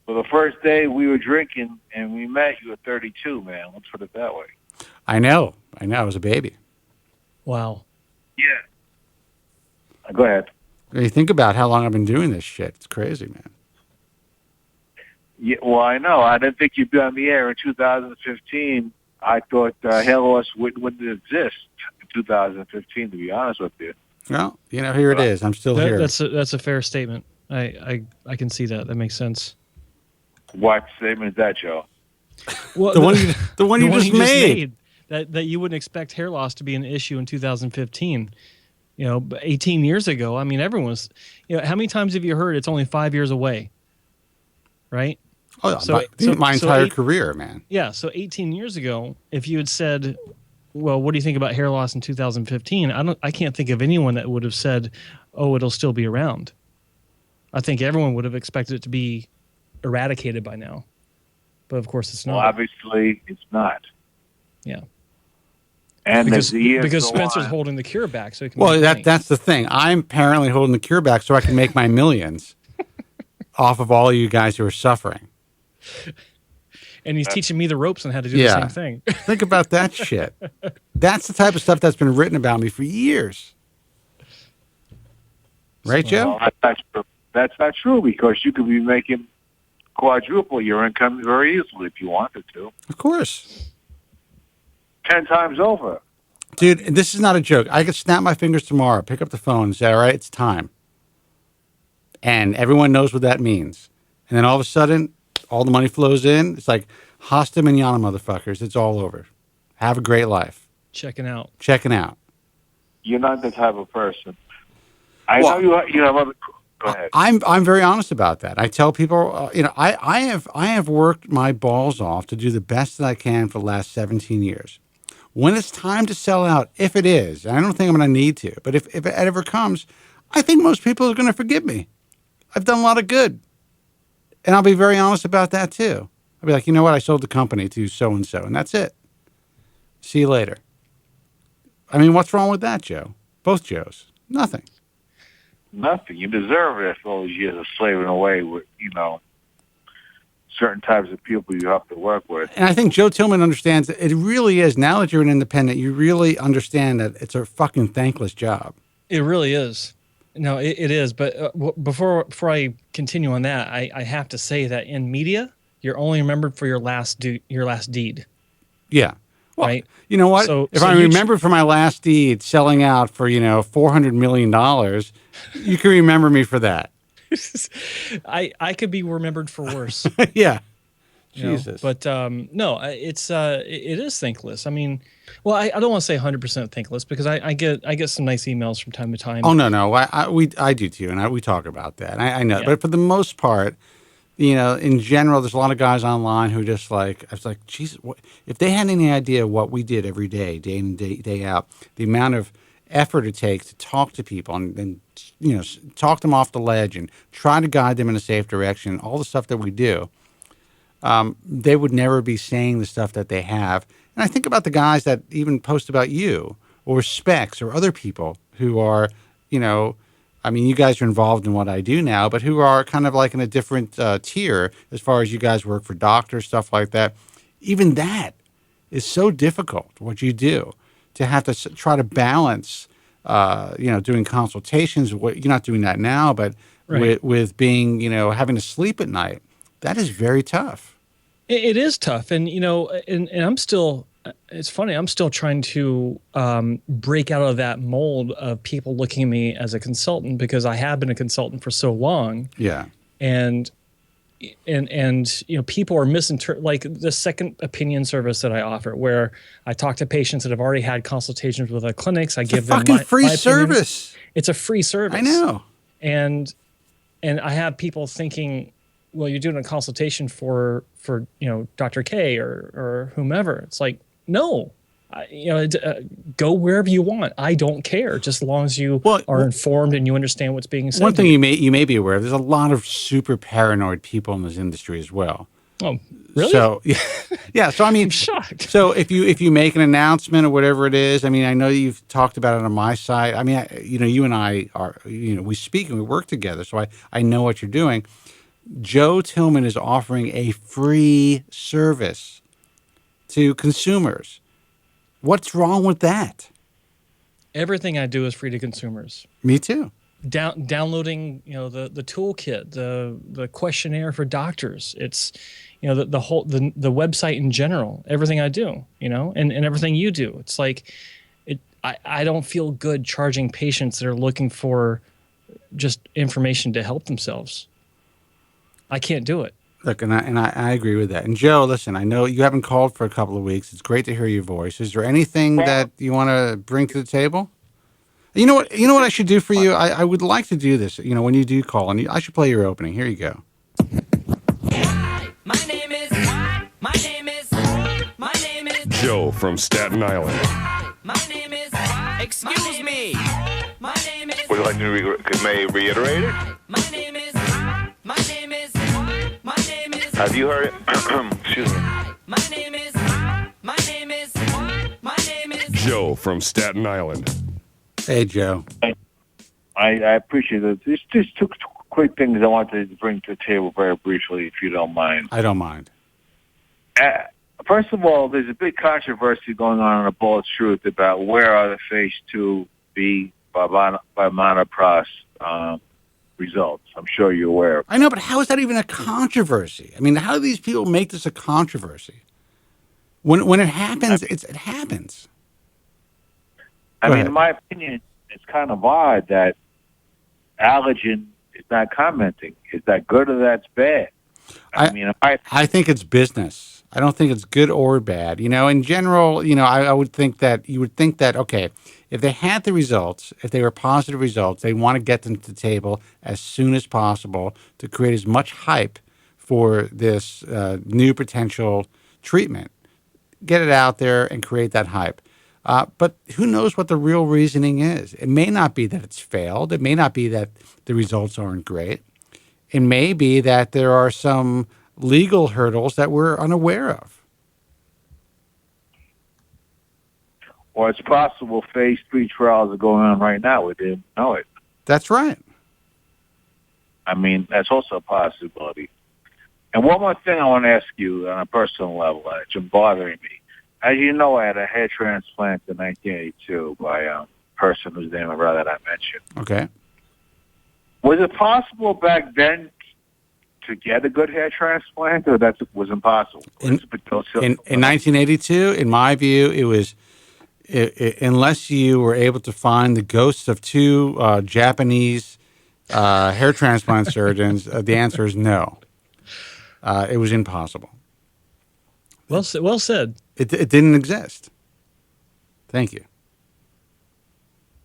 Well, the first day we were drinking and we met, you were 32, man. Let's put it that way. I know. I was a baby. Wow. Yeah. Go ahead. When you think about how long I've been doing this shit, it's crazy, man. Yeah, well, I know. I didn't think you'd be on the air in 2015. I thought hair loss wouldn't exist in 2015, to be honest with you. Well, you know, here it is. I'm still here. That's a fair statement. I can see that. That makes sense. What statement is that, Joe? Well, the one you just made. That you wouldn't expect hair loss to be an issue in 2015. You know, 18 years ago, I mean, everyone's, you know, how many times have you heard it's only 5 years away? Right? Oh, yeah, my entire career, man. Yeah. So 18 years ago, if you had said, well, what do you think about hair loss in 2015? I can't think of anyone that would have said, oh, it'll still be around. I think everyone would have expected it to be eradicated by now. But of course it's not. Well, obviously it's not. Yeah. And because go Spencer's on, holding the cure back, so he can. Well, that's the thing. I'm apparently holding the cure back so I can make my millions off of all of you guys who are suffering. And he's teaching me the ropes on how to do the same thing. Think about that shit. That's the type of stuff that's been written about me for years. Right, Joe? Well, that's not true, because you could be making quadruple your income very easily if you wanted to. Of course. 10 times over. Dude, this is not a joke. I could snap my fingers tomorrow, pick up the phone and say, all right, it's time. And everyone knows what that means. And then all of a sudden, all the money flows in. It's like, hasta mañana, motherfuckers. It's all over. Have a great life. Checking out. You're not the type of person. I know you have other... Go ahead. I'm very honest about that. I tell people, you know, I have worked my balls off to do the best that I can for the last 17 years. When it's time to sell out, if it is, and I don't think I'm going to need to, but if it ever comes, I think most people are going to forgive me. I've done a lot of good. And I'll be very honest about that too. I'll be like, you know what? I sold the company to so-and-so, and that's it. See you later. I mean, what's wrong with that, Joe? Both Joes. Nothing. Nothing. You deserve it after all these years of slaving away with, you know, certain types of people you have to work with. And I think Joe Tillman understands that it really is. Now that you're an independent, you really understand that it's a fucking thankless job. It really is. No, it is. But before I continue on that, I have to say that in media, you're only remembered for your last deed. Yeah. Well, right. You know what? If I remember for my last deed selling out for, you know, $400 million, you can remember me for that. I could be remembered for worse. Yeah. Jesus. But no, it is thankless. I mean, well, I don't want to say 100% thankless, because I get some nice emails from time to time. Oh no, I do too, and we talk about that. I know, but for the most part, you know, in general, there's a lot of guys online who just like, I was like, Jesus, if they had any idea what we did every day, day in, day out, the amount of effort it takes to talk to people and you know, talk them off the ledge and try to guide them in a safe direction, all the stuff that we do, they would never be saying the stuff that they have. And I think about the guys that even post about you or Specs or other people who are, you know, I mean, you guys are involved in what I do now, but who are kind of like in a different tier as far as you guys work for doctors, stuff like that. Even that is so difficult, what you do, to have to try to balance, you know, doing consultations. You're not doing that now, but right. with being, you know, having to sleep at night. That is very tough. It is tough. And, you know, and I'm still, it's funny. I'm still trying to break out of that mold of people looking at me as a consultant, because I have been a consultant for so long. Yeah. And people are misinterpreting, like the second opinion service that I offer, where I talk to patients that have already had consultations with the clinics. I It's give a them fucking free my opinion. service. It's a free service. I know. And I have people thinking, well, you're doing a consultation for Dr. K or whomever. It's like, no, go wherever you want. I don't care, just as long as you are informed and you understand what's being said. One thing you may be aware of, there's a lot of super paranoid people in this industry as well. Oh, really? So yeah. So I mean, I'm shocked. So if you make an announcement or whatever it is, I mean, I know you've talked about it on my site. I mean, you and I are, we speak and we work together, so I know what you're doing. Joe Tillman is offering a free service to consumers. What's wrong with that? Everything I do is free to consumers. Me too. Downloading, the toolkit, the questionnaire for doctors. It's, the whole the website in general. Everything I do, and everything you do. It's like, I don't feel good charging patients that are looking for just information to help themselves. I can't do it. Look, and I agree with that. And Joe, listen, I know you haven't called for a couple of weeks. It's great to hear your voice. Is there anything that you want to bring to the table? You know what I should do for you? I would like to do this. When you do call, and I should play your opening. Here you go. My name is Joe from Staten Island. my name is excuse me. My name is Would you like to may I reiterate it? my name is Have you heard it? Excuse me. my name is Joe from Staten Island. Hey, Joe. I appreciate it. There's just two quick things I wanted to bring to the table very briefly, if you don't mind. I don't mind. First of all, there's a big controversy going on the Bald Truth about where are the phase 2B by monopros results. I'm sure you're aware of. I know, but how is that even a controversy? I mean, how do these people make this a controversy? When it happens, it happens. I Go mean, ahead. in my opinion, it's kind of odd that Allergen is not commenting. Is that good or that's bad? I think it's business. I don't think it's good or bad. In general, I would think that you would think that, okay, if they had the results, if they were positive results, they want to get them to the table as soon as possible to create as much hype for this new potential treatment. Get it out there and create that hype. But who knows what the real reasoning is? It may not be that it's failed. It may not be that the results aren't great. It may be that there are some legal hurdles that we're unaware of. Or it's possible phase 3 trials are going on right now. We didn't know it. That's right. I mean, that's also a possibility. And one more thing I want to ask you on a personal level, it's been bothering me. As you know, I had a hair transplant in 1982 by a person whose name I'd rather not mention. Okay. Was it possible back then to get a good hair transplant, or that was impossible? In 1982, in my view, it was unless you were able to find the ghosts of two Japanese hair transplant surgeons, the answer is no. It was impossible. Well said. It didn't exist. Thank you.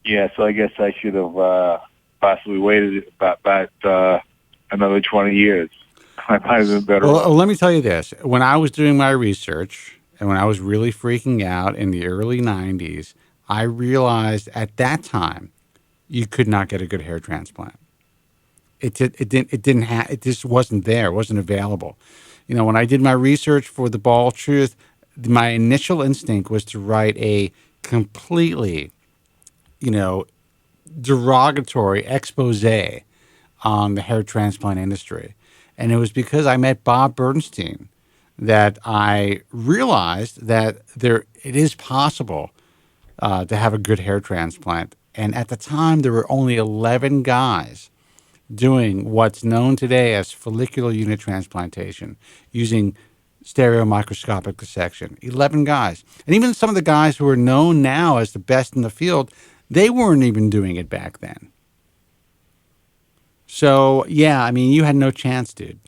Yeah, so I guess I should have possibly waited about another 20 years. I might have been better. Well, let me tell you this. When I was doing my research and when I was really freaking out in the early 90s, I realized at that time you could not get a good hair transplant. It just wasn't there. It wasn't available. When I did my research for The Bald Truth, my initial instinct was to write a completely, derogatory expose on the hair transplant industry. And it was because I met Bob Bernstein that I realized that it is possible to have a good hair transplant. And at the time, there were only 11 guys doing what's known today as follicular unit transplantation, using stereo microscopic dissection. 11 guys. And even some of the guys who are known now as the best in the field, they weren't even doing it back then. So, yeah, I mean, you had no chance, dude.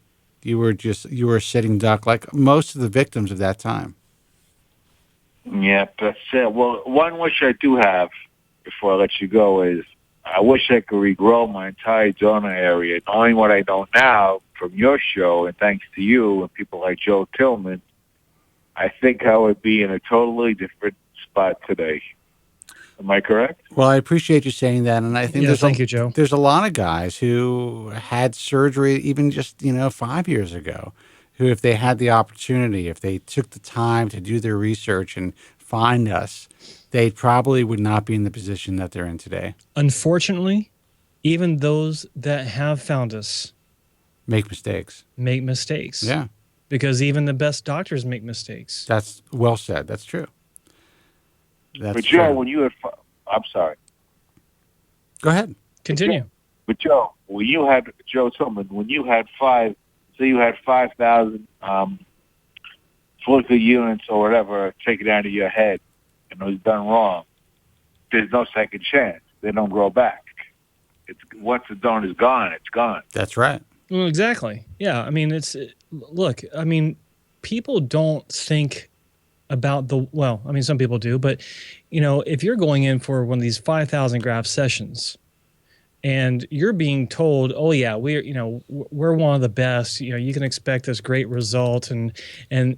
You were a sitting duck like most of the victims of that time. Yeah, that's it. Well, one wish I do have before I let you go is I wish I could regrow my entire donor area. Knowing what I know now from your show, and thanks to you and people like Joe Tillman, I think I would be in a totally different spot today. Am I correct? Well, I appreciate you saying that, and I think thank you, Joe. there's a lot of guys who had surgery even just 5 years ago, who if they had the opportunity, if they took the time to do their research and find us, they probably would not be in the position that they're in today. Unfortunately, even those that have found us Make mistakes. make mistakes. Yeah, Because even the best doctors make mistakes. that's well said. That's true. That's But Joe, true. when you had, I'm sorry. Go ahead. Continue. But Joe, when you had Joe Tillman, when you had 5,000 follicle units or whatever taken out of your head, and it was done wrong, there's no second chance. They don't grow back. It's once the donor is gone, it's gone. That's right. Well, exactly. Yeah. I mean, look, I mean, people don't think about some people do, but if you're going in for one of these 5,000 graft sessions and you're being told, oh yeah, we're one of the best, you can expect this great result, and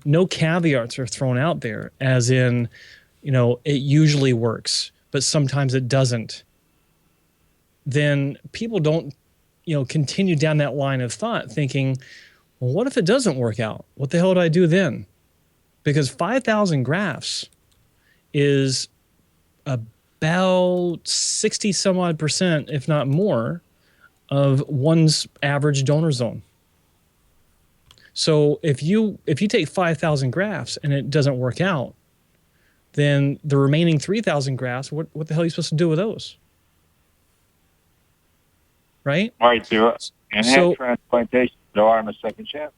no caveats are thrown out there as in, it usually works, but sometimes it doesn't, then people don't, continue down that line of thought thinking, well, what if it doesn't work out? What the hell do I do then? Because 5,000 grafts is about 60 some odd %, if not more, of one's average donor zone. So if you take 5,000 grafts and it doesn't work out, then the remaining 3,000 grafts, what the hell are you supposed to do with those? Right? Right there. And head transplantation, there aren't a second chance.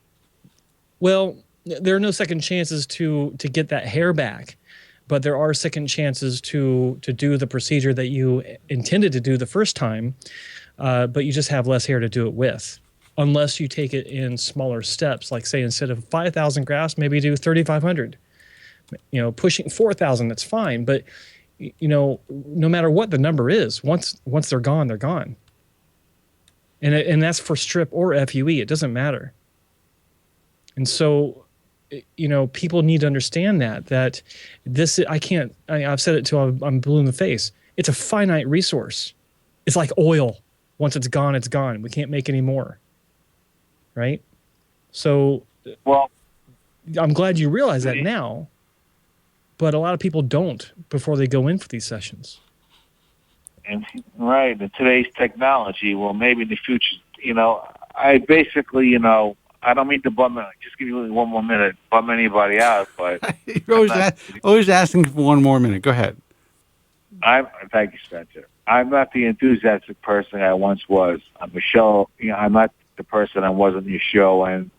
Well, there are no second chances to get that hair back, but there are second chances to do the procedure that you intended to do the first time, but you just have less hair to do it with, unless you take it in smaller steps. Like say instead of 5,000 grafts, maybe do 3,500. Pushing 4,000, that's fine, but no matter what the number is, once they're gone, they're gone. And that's for strip or FUE. It doesn't matter. And so, people need to understand that this, I've said it till I'm blue in the face. It's a finite resource. It's like oil. Once it's gone, it's gone. We can't make any more. Right? So, well, I'm glad you realize that now, but a lot of people don't before they go in for these sessions. And right, in today's technology, well, maybe in the future, I basically, I don't mean to just give you one more minute, bum anybody out, but You're always asking for one more minute. Go ahead. Thank you, Spencer. I'm not the enthusiastic person I once was on the show. I'm not the person I was on your show, and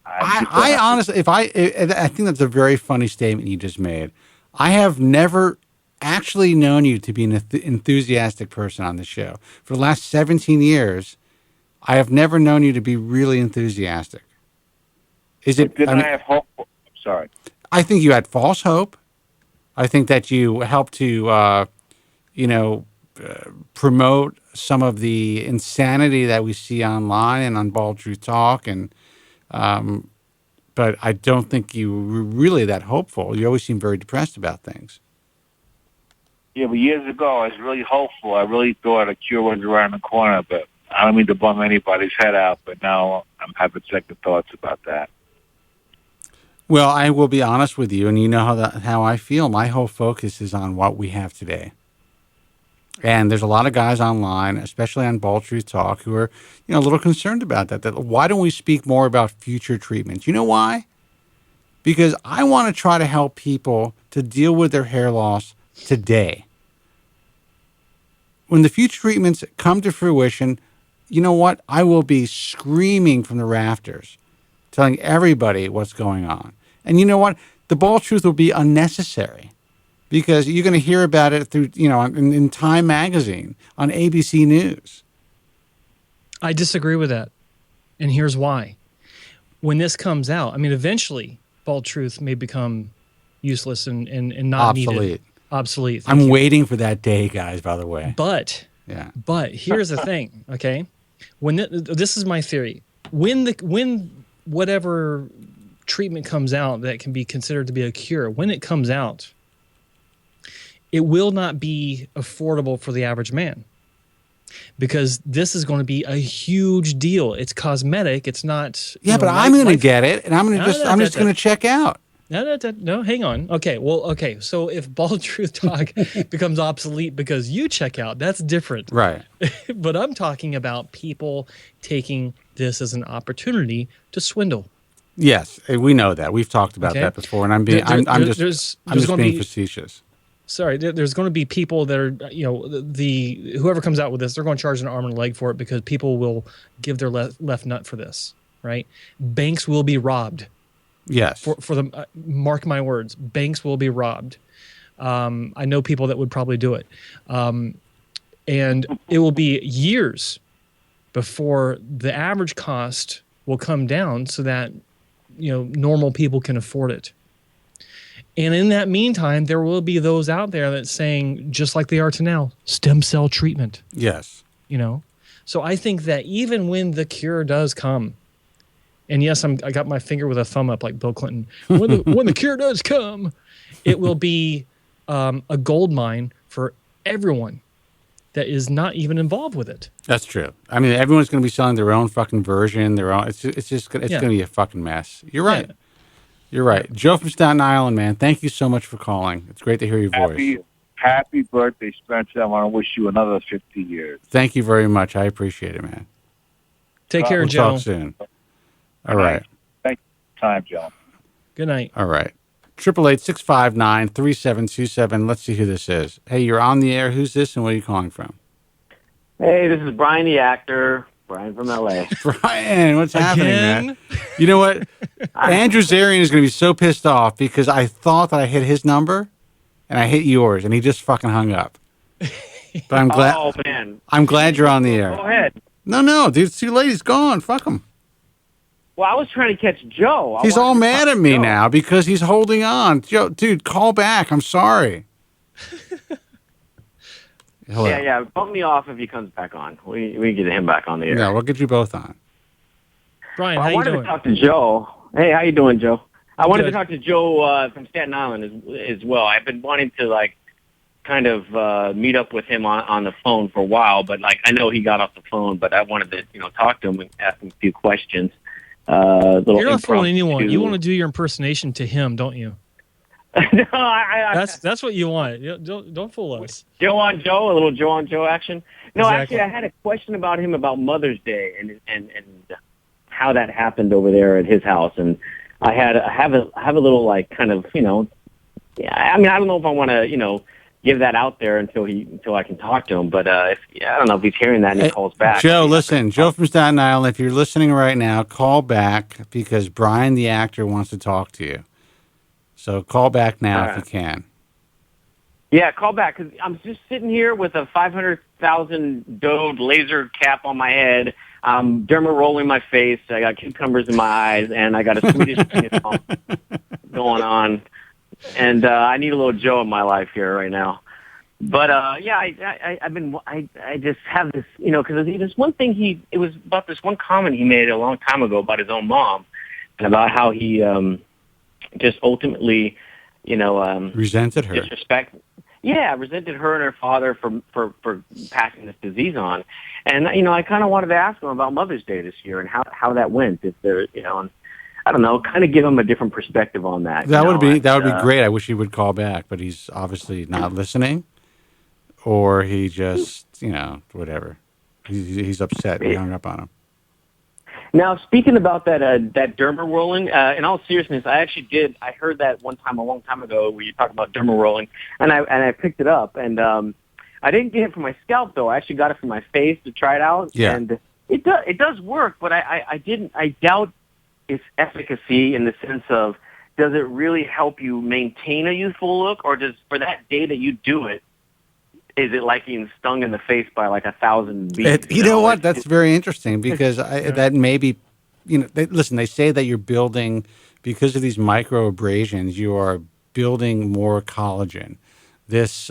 I honestly, I think that's a very funny statement you just made. I have never actually known you to be an enthusiastic person on the show. For the last 17 years, I have never known you to be really enthusiastic. I have hope? I'm sorry. I think you had false hope. I think that you helped to, promote some of the insanity that we see online and on Bald Truth Talk, but I don't think you were really that hopeful. You always seem very depressed about things. Yeah, but years ago, I was really hopeful. I really thought a cure was around the corner, but I don't mean to bum anybody's head out, but now I'm having second thoughts about that. Well, I will be honest with you, and you know how I feel. My whole focus is on what we have today. And there's a lot of guys online, especially on Bald Truth Talk, who are a little concerned about that. Why don't we speak more about future treatments? You know why? Because I want to try to help people to deal with their hair loss today. When the future treatments come to fruition, you know what? I will be screaming from the rafters. telling everybody what's going on. And you know what? The bald truth will be unnecessary because you're going to hear about it through, in Time Magazine, on ABC News. I disagree with that. And here's why. When this comes out, I mean, eventually, bald truth may become useless and not Obsolete. needed. Obsolete. I'm waiting for that day, guys, by the way. But here's the thing, okay? When this is my theory. When whatever treatment comes out that can be considered to be a cure, when it comes out, it will not be affordable for the average man. Because this is going to be a huge deal. It's cosmetic. It's not. Yeah, but I'm going to get it, and I'm just going to check out. No, hang on. Okay. So if Bald Truth Talk becomes obsolete because you check out, that's different. Right. But I'm talking about people taking this as an opportunity to swindle. Yes, we know that. We've talked about that before, and I'm just being facetious. Sorry, there's going to be people that are, whoever comes out with this, they're going to charge an arm and a leg for it because people will give their left nut for this, right? Banks will be robbed. Yes. For the mark my words, banks will be robbed. I know people that would probably do it, and it will be years before the average cost will come down so that normal people can afford it. And in that meantime, there will be those out there that's saying, just like they are to now, stem cell treatment. Yes. So I think that even when the cure does come, and yes, I got my finger with a thumb up like Bill Clinton, when the cure does come, it will be a gold mine for everyone that is not even involved with it. That's true. I mean, everyone's going to be selling their own fucking version, it's going to be a fucking mess. You're right. Yeah. You're right. Joe from Staten Island, man, thank you so much for calling. It's great to hear your voice. Happy birthday, Spencer. I want to wish you another 50 years. Thank you very much. I appreciate it, man. Take care, we'll Joe. Talk soon. All right. Thank you for your time, Joe. Good night. All right. 888-659-3727. Let's see who this is. Hey, you're on the air. Who's this and where are you calling from? Hey, this is Brian the actor. Brian from L.A. Brian, what's happening, man? You know what? Andrew Zarian is going to be so pissed off because I thought that I hit his number and I hit yours and he just fucking hung up. But I'm glad. Oh, man. I'm glad you're on the air. Go ahead. No, dude, it's too late. He's gone. Fuck him. Well, I was trying to catch Joe. He's all mad at me now because he's holding on. Joe, dude, call back. I'm sorry. Hello. Yeah. Bump me off if he comes back on. We can get him back on the air. Yeah, we'll get you both on. Brian, how you doing? I wanted to talk to Joe. Hey, how you doing, Joe? I wanted to talk to Joe from Staten Island as well. I've been wanting to kind of meet up with him on the phone for a while, but I know he got off the phone, but I wanted to talk to him and ask him a few questions. You're not fooling anyone. You want to do your impersonation to him, don't you? No, that's what you want. Don't fool us. Joe on Joe, a little Joe on Joe action. No, Exactly. Actually, I had a question about him about Mother's Day and how that happened over there at his house, and I have a little kind of yeah. I mean, I don't know if I want to give that out there until I can talk to him, but I don't know if he's hearing that and he calls back. Joe, listen, Joe from Staten Island. If you're listening right now, call back because Brian the actor wants to talk to you. So call back now if you can. Yeah, call back because I'm just sitting here with a 500,000 dode laser cap on my head. I'm derma rolling my face. I got cucumbers in my eyes, and I got a Swedish going on. And I need a little Joe in my life here right now. But I just have this, because there's one thing it was about this one comment he made a long time ago about his own mom, and about how he just ultimately, resented her. Resented her and her father for passing this disease on. And I kind of wanted to ask him about Mother's Day this year and how that went. If there, and I don't know, kind of give him a different perspective on that. That would be great. I wish he would call back, but he's obviously not listening, or he just whatever. He's upset. We hung up on him. Now, speaking about that derma rolling, in all seriousness, I heard that one time a long time ago where you talked about derma rolling, and I picked it up, and I didn't get it for my scalp though. I actually got it for my face to try it out, yeah. And it does work, but I doubt its efficacy in the sense of, does it really help you maintain a youthful look, or does, for that day that you do it, is it like being stung in the face by like 1,000 bees? You know what? That's very interesting because that may be, listen, they say that you're building, because of these microabrasions, you are building more collagen. This,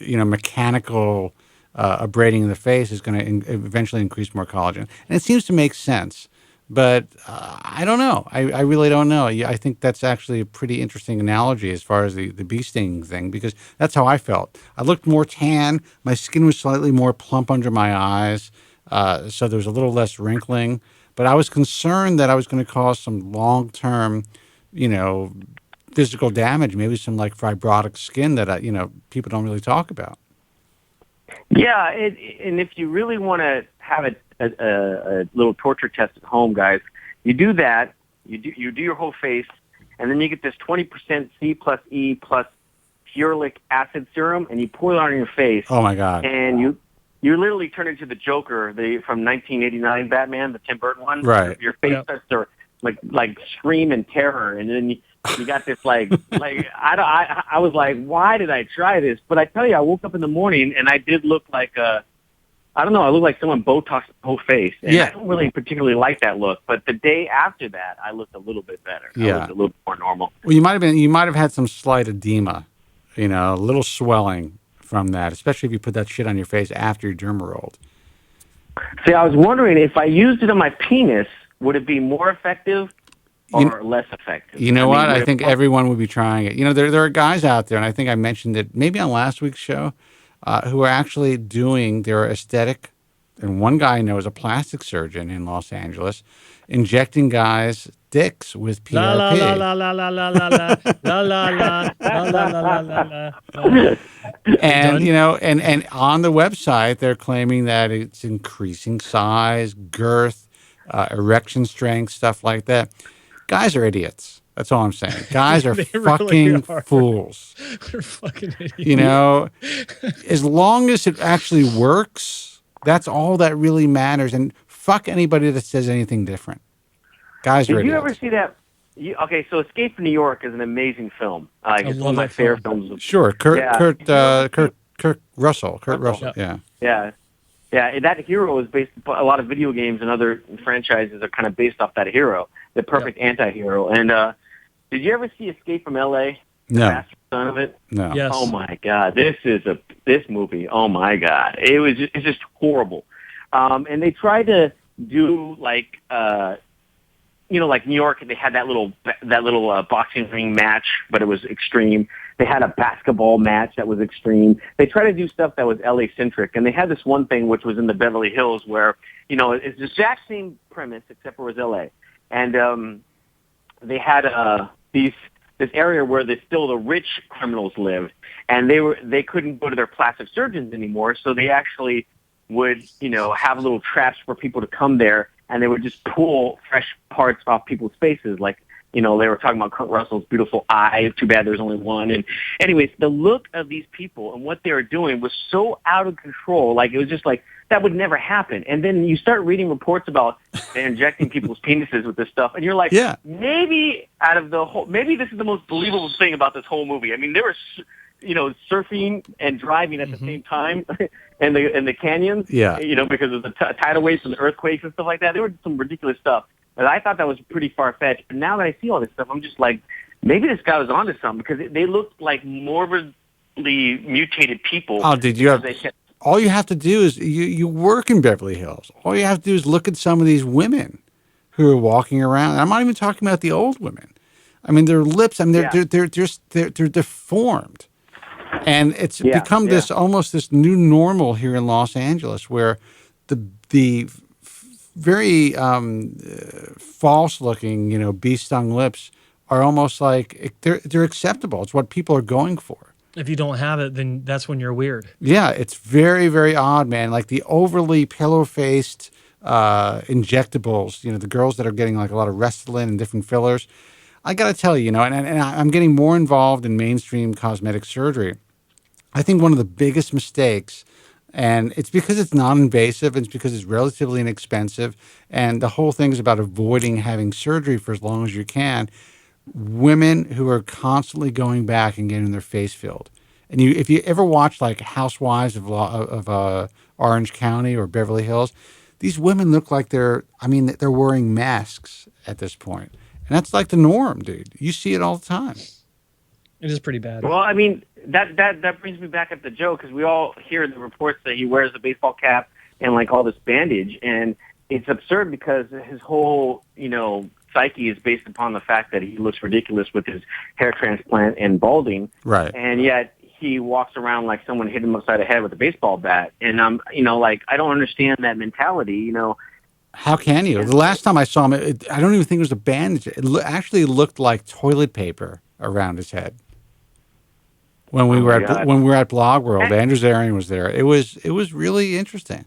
mechanical abrading of the face is going to eventually increase more collagen. And it seems to make sense. But I don't know. I really don't know. I think that's actually a pretty interesting analogy as far as the bee sting thing, because that's how I felt. I looked more tan. My skin was slightly more plump under my eyes, so there was a little less wrinkling. But I was concerned that I was going to cause some long-term, physical damage, maybe some like fibrotic skin that, people don't really talk about. Yeah, and if you really want to have a little torture test at home, guys, you do that. You do your whole face, and then you get this 20% C plus E plus ferulic acid serum, and you pour it on your face. Oh my God! And you literally turn into the Joker, from 1989 Batman, the Tim Burton one. Right. Your face starts to like scream in terror, and then you got this I was like, why did I try this? But I tell you, I woke up in the morning and I did look like I looked like someone Botoxed the whole face. And I don't really particularly like that look. But the day after that, I looked a little bit better. Yeah. I looked a little more normal. Well, you might have had some slight edema, a little swelling from that, especially if you put that shit on your face after your derma rolled. See, I was wondering if I used it on my penis, would it be more effective or less effective? You know what? I think everyone would be trying it. There are guys out there, and I think I mentioned it maybe on last week's show, who are actually doing their aesthetic. And one guy I know is a plastic surgeon in Los Angeles, injecting guys' dicks with PRP. La la la la la la la la la la la la la la. And and on the website they're claiming that it's increasing size, girth, erection strength, stuff like that. Guys are idiots. That's all I'm saying. Guys are fucking fools. They're fucking idiots. As long as it actually works, that's all that really matters. And fuck anybody that says anything different. Guys are idiots. Did you ever see that? Okay, so Escape from New York is an amazing film. It's one of my favorite films. Sure, Kurt Russell. Kurt Russell. Yeah. Yeah, that hero is based. A lot of video games and other franchises are kind of based off that hero, the perfect anti-hero. And did you ever see Escape from L.A.? No. The Master Son of it? No. Yes. Oh my God, this movie. Oh my God, it's just horrible. And they tried to do like New York. They had that little boxing ring match, but it was extreme. They had a basketball match that was extreme. They tried to do stuff that was LA centric, and they had this one thing which was in the Beverly Hills where it's the exact same premise except for it was LA, and they had this area where the rich criminals lived, and they couldn't go to their plastic surgeons anymore, so they actually would have little traps for people to come there, and they would just pull fresh parts off people's faces, like. They were talking about Kurt Russell's beautiful eye. Too bad there's only one. And anyways, the look of these people and what they were doing was so out of control. Like, it was just like, that would never happen. And then you start reading reports about they're injecting people's penises with this stuff. And you're like, maybe maybe this is the most believable thing about this whole movie. I mean, they were, surfing and driving at the same time in the canyons, because of the tidal waves and the earthquakes and stuff like that. There was some ridiculous stuff. But I thought that was pretty far-fetched. But now that I see all this stuff, I'm just like, maybe this guy was onto something, because they looked like morbidly mutated people. Oh, did you have... All you have to do is, you work in Beverly Hills. All you have to do is look at some of these women who are walking around. And I'm not even talking about the old women. I mean, their lips, they're deformed. And it's become this almost this new normal here in Los Angeles, where the very false-looking, bee-stung lips are almost like they're acceptable. It's what people are going for. If you don't have it, then that's when you're weird. Yeah, it's very, very odd, man. Like the overly pillow-faced injectables, the girls that are getting like a lot of Restylane and different fillers. I got to tell you, and I'm getting more involved in mainstream cosmetic surgery. I think one of the biggest mistakes And it's because it's non-invasive. It's because it's relatively inexpensive. And the whole thing is about avoiding having surgery for as long as you can. Women who are constantly going back and getting their face filled. And if you ever watch like Housewives of Orange County or Beverly Hills, these women look like they're wearing masks at this point. And that's like the norm, dude. You see it all the time. It is pretty bad. Well, I mean, that brings me back up to Joe, because we all hear the reports that he wears a baseball cap and like all this bandage, and it's absurd because his whole, psyche is based upon the fact that he looks ridiculous with his hair transplant and balding. Right. And yet he walks around like someone hit him upside the head with a baseball bat. And I don't understand that mentality, How can you? The last time I saw him, I don't even think it was a bandage. It actually looked like toilet paper around his head. When we were at Blog World, Andrew Zarian was there. It was really interesting.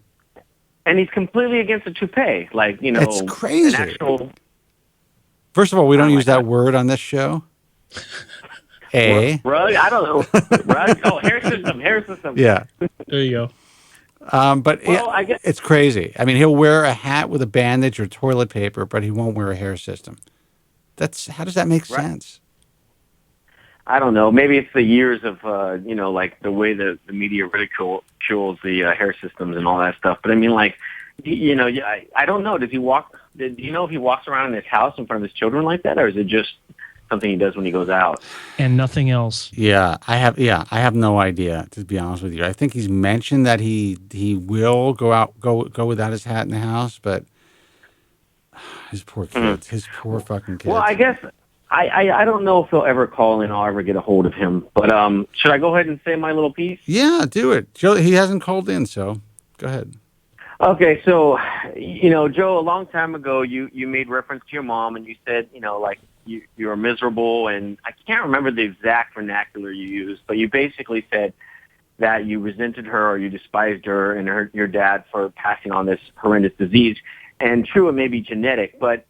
And he's completely against the toupee, it's crazy. An actual. First of all, we don't use that word on this show. Rug? I don't know. Rug? Oh, hair system. Yeah. There you go. But I guess it's crazy. I mean, he'll wear a hat with a bandage or toilet paper, but he won't wear a hair system. How does that make sense? I don't know. Maybe it's the years of, like the way the media ridicules the hair systems and all that stuff. But I mean, I don't know. Do you know if he walks around in his house in front of his children like that, or is it just something he does when he goes out? And nothing else. Yeah, I have no idea, to be honest with you. I think he's mentioned that he will go without his hat in the house, but his poor kids, his poor fucking kids. Well, I guess I don't know if he'll ever call and I'll ever get a hold of him. But should I go ahead and say my little piece? Yeah, do it. Joe, he hasn't called in, so go ahead. Okay, so, Joe, a long time ago, you made reference to your mom, and you said, you were miserable, and I can't remember the exact vernacular you used, but you basically said that you resented her or you despised her and your dad for passing on this horrendous disease. And true, it may be genetic, but,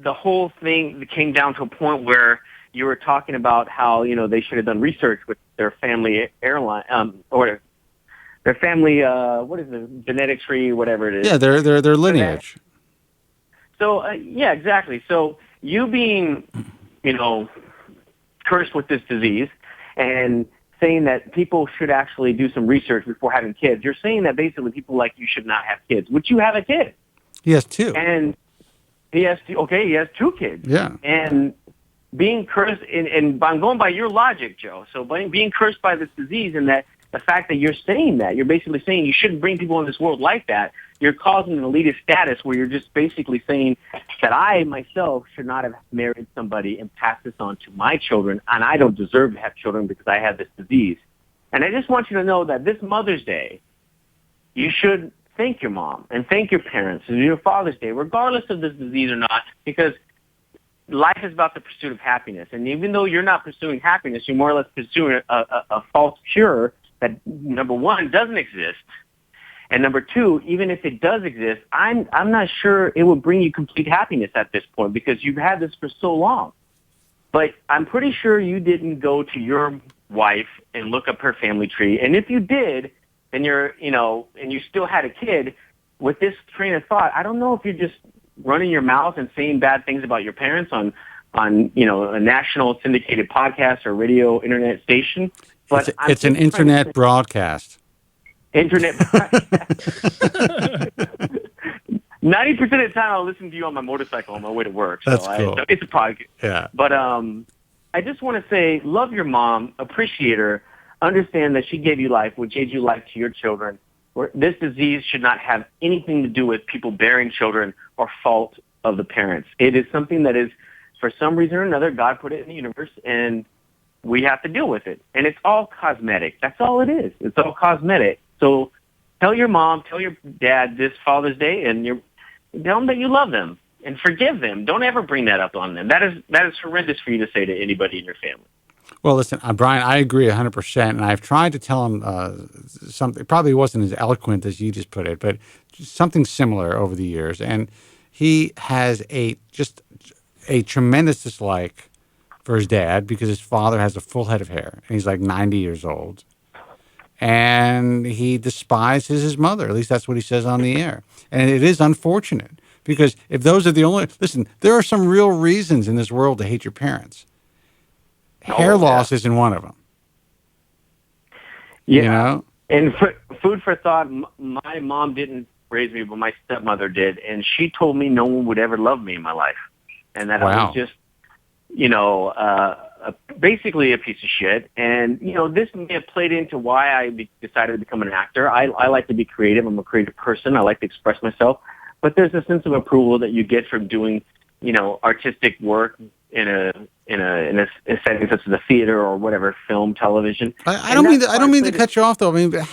the whole thing came down to a point where you were talking about how, they should have done research with their family airline, or their family, what is it, genetic tree, whatever it is. Yeah, their lineage. So, yeah, exactly. So you being, cursed with this disease and saying that people should actually do some research before having kids, you're saying that basically people like you should not have kids. Would you have a kid? He has two. And he has two kids. Yeah. And being cursed, and I'm going by your logic, Joe. So being cursed by this disease, and that the fact that you're saying that, you're basically saying you shouldn't bring people in this world like that. You're causing an elitist status where you're just basically saying that I, myself, should not have married somebody and passed this on to my children, and I don't deserve to have children because I have this disease. And I just want you to know that this Mother's Day, you should thank your mom and thank your parents and your Father's Day, regardless of this disease or not, because life is about the pursuit of happiness. And even though you're not pursuing happiness, you're more or less pursuing a false cure that, number one, doesn't exist. And number two, even if it does exist, I'm not sure it would bring you complete happiness at this point because you've had this for so long. But I'm pretty sure you didn't go to your wife and look up her family tree. And if you did, and and you still had a kid, with this train of thought, I don't know if you're just running your mouth and saying bad things about your parents on a national syndicated podcast or radio internet station. But it's an internet broadcast. Internet broadcast. 90% of the time I'll listen to you on my motorcycle on my way to work. That's cool. It's a podcast. Yeah. But I just want to say, love your mom, appreciate her, understand that she gave you life, which gave you life to your children. This disease should not have anything to do with people bearing children or fault of the parents. It is something that is, for some reason or another, God put it in the universe, and we have to deal with it. And it's all cosmetic. That's all it is. It's all cosmetic. So tell your mom, tell your dad this Father's Day, and tell them that you love them and forgive them. Don't ever bring that up on them. That is horrendous for you to say to anybody in your family. Well, listen, Brian, I agree 100%, and I've tried to tell him something. It probably wasn't as eloquent as you just put it, but something similar over the years. And he has just a tremendous dislike for his dad because his father has a full head of hair, and he's like 90 years old. and he despises his mother. At least that's what he says on the air. And it is unfortunate because if those are the only, listen, there are some real reasons in this world to hate your parents. Hair loss isn't one of them. Yeah. You know? And food for thought, my mom didn't raise me, but my stepmother did. And she told me no one would ever love me in my life. And that I was just, basically a piece of shit. And, this may have played into why I decided to become an actor. I like to be creative. I'm a creative person. I like to express myself. But there's a sense of approval that you get from doing, artistic work in a setting such as the theater or whatever, film, television. I don't mean to cut you off though. I mean, but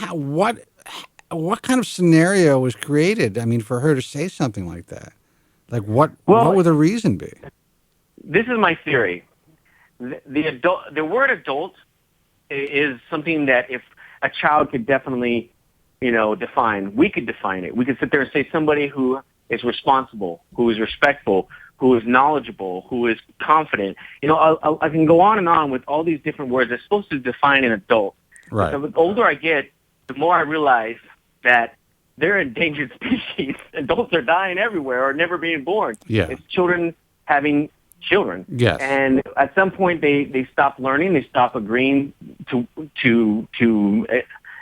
what kind of scenario was created? I mean, for her to say something like that, like what would the reason be? This is my theory. The word adult is something that if a child could definitely, define, we could define it. We could sit there and say somebody who is responsible, who is respectful, who is knowledgeable, who is confident. I can go on and on with all these different words that's supposed to define an adult. Right. So the older I get, the more I realize that they're an endangered species. Adults are dying everywhere or never being born. Yeah. It's children having children. Yes. And at some point they stop learning, they stop agreeing to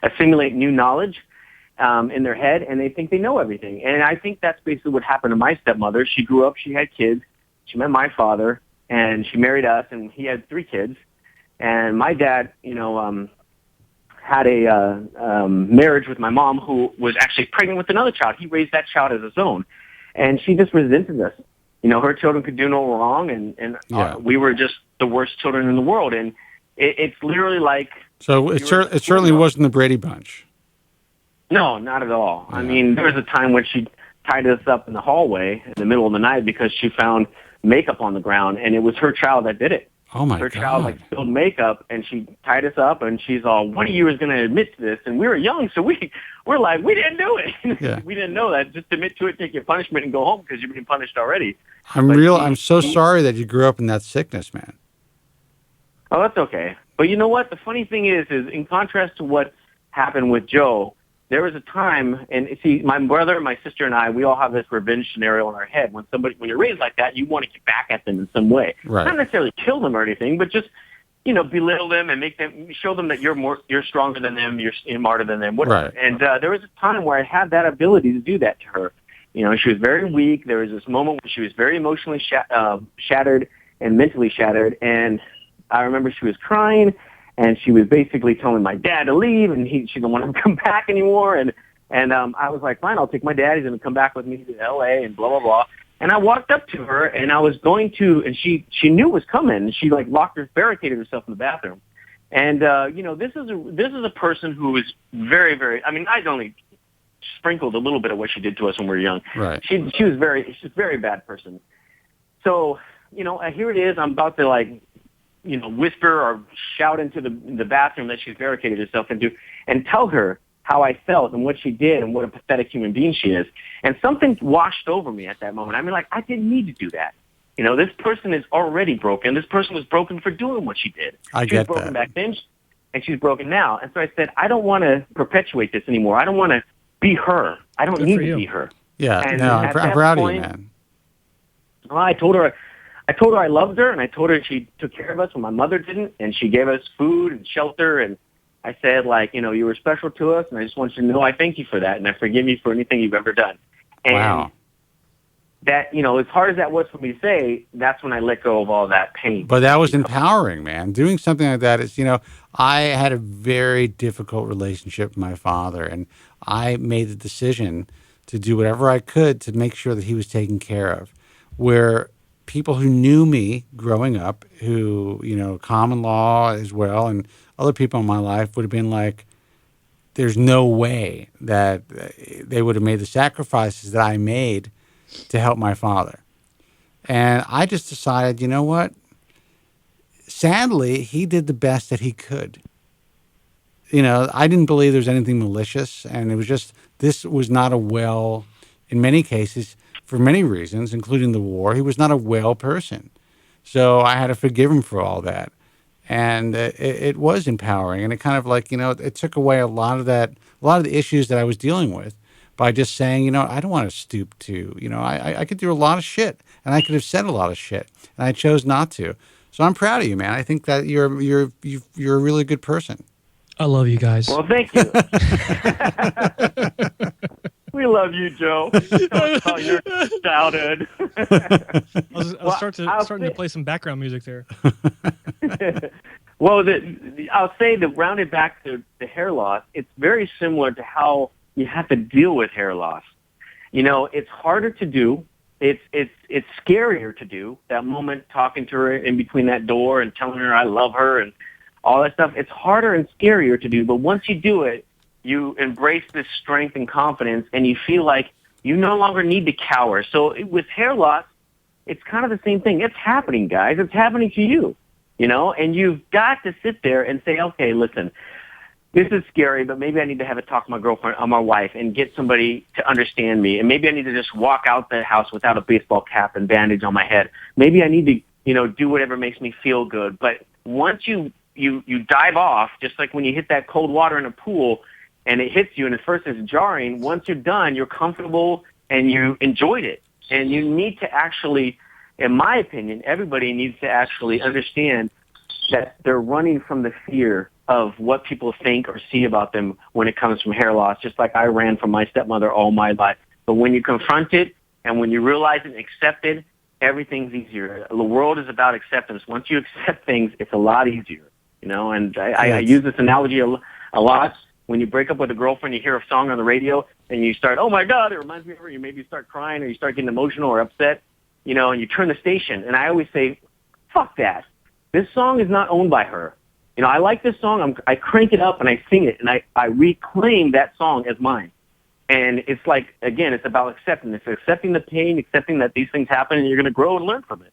assimilate new knowledge in their head, and they think they know everything. And I think that's basically what happened to my stepmother. She grew up, she had kids, she met my father, and she married us, and he had 3 kids. And my dad, had a marriage with my mom who was actually pregnant with another child. He raised that child as his own. And she just resented us. Her children could do no wrong, and we were just the worst children in the world. And it's literally like... So it certainly wasn't the Brady Bunch. No, not at all. Yeah. I mean, there was a time when she tied us up in the hallway in the middle of the night because she found makeup on the ground, and it was her child that did it. Oh, my God. Her child, spilled makeup, and she tied us up, and she's all, one of you is going to admit to this. And we were young, so we're like, we didn't do it. Yeah. We didn't know that. Just admit to it, take your punishment, and go home because you've been punished already. I'm so sorry that you grew up in that sickness, man. Oh, that's okay. But you know what? The funny thing is in contrast to what happened with Joe, there was a time, and see, my brother, my sister, and I, we all have this revenge scenario in our head. When you're raised like that, you want to get back at them in some way. Right. Not necessarily kill them or anything, but just, belittle them and show them that you're stronger than them, you're smarter than them, whatever. Right. And there was a time where I had that ability to do that to her. She was very weak. There was this moment when she was very emotionally shattered and mentally shattered, and I remember she was crying. And she was basically telling my dad to leave, and she didn't want him to come back anymore. And I was like, fine, I'll take my dad. He's going to come back with me to L.A. and blah, blah, blah. And I walked up to her, and I was going to, and she knew it was coming. She barricaded herself in the bathroom. And this is a person who is very, very. I mean, I'd only sprinkled a little bit of what she did to us when we were young. Right. She's a very bad person. So here it is. I'm about to whisper or shout into the bathroom that she's barricaded herself into and tell her how I felt and what she did and what a pathetic human being she is. And something washed over me at that moment. I mean, I didn't need to do that. This person is already broken. This person was broken for doing what she did. She was broken back then, and she's broken now. And so I said, I don't want to perpetuate this anymore. I don't want to be her. I don't need to be her. Yeah, and I'm proud of you, man. I told her I loved her, and I told her she took care of us when my mother didn't, and she gave us food and shelter, and I said, you were special to us, and I just want you to know I thank you for that, and I forgive you for anything you've ever done. And wow. That, as hard as that was for me to say, that's when I let go of all that pain. But that was empowering, man. Doing something like that is, I had a very difficult relationship with my father, and I made the decision to do whatever I could to make sure that he was taken care of, where people who knew me growing up, who, common law as well, and other people in my life would have been like, there's no way that they would have made the sacrifices that I made to help my father. And I just decided, you know what? Sadly, he did the best that he could. I didn't believe there was anything malicious, and it was just, this was not in many cases, for many reasons, including the war, he was not a well person. So I had to forgive him for all that. And it was empowering, and it kind of like, it took away a lot of the issues that I was dealing with by just saying, I don't want to stoop to, I could do a lot of shit, and I could have said a lot of shit, and I chose not to. So I'm proud of you, man. I think that you're a really good person. I love you guys. Well, thank you. We love you, Joe. Don't call your childhood. I'll starting to play some background music there. Well, I'll say that rounded back to the hair loss, it's very similar to how you have to deal with hair loss. It's harder to do. It's scarier to do. That moment talking to her in between that door and telling her I love her and all that stuff. It's harder and scarier to do. But once you do it, you embrace this strength and confidence, and you feel like you no longer need to cower. So with hair loss, it's kind of the same thing. It's happening, guys. It's happening to you, and you've got to sit there and say, okay, listen, this is scary, but maybe I need to have a talk with my girlfriend or my wife and get somebody to understand me. And maybe I need to just walk out the house without a baseball cap and bandage on my head. Maybe I need to, do whatever makes me feel good. But once you dive off, just like when you hit that cold water in a pool and it hits you and at first it's jarring, once you're done, you're comfortable and you enjoyed it. And you need to actually, in my opinion, everybody needs to actually understand that they're running from the fear of what people think or see about them when it comes from hair loss, just like I ran from my stepmother all my life. But when you confront it and when you realize it and accept it, everything's easier. The world is about acceptance. Once you accept things, it's a lot easier, and I use this analogy a lot. When you break up with a girlfriend, you hear a song on the radio, and you start, oh, my God, it reminds me of her. You maybe start crying or you start getting emotional or upset, and you turn the station. And I always say, fuck that. This song is not owned by her. I like this song. I crank it up and I sing it, and I reclaim that song as mine. And it's like, again, it's about accepting. It's accepting the pain, accepting that these things happen, and you're going to grow and learn from it.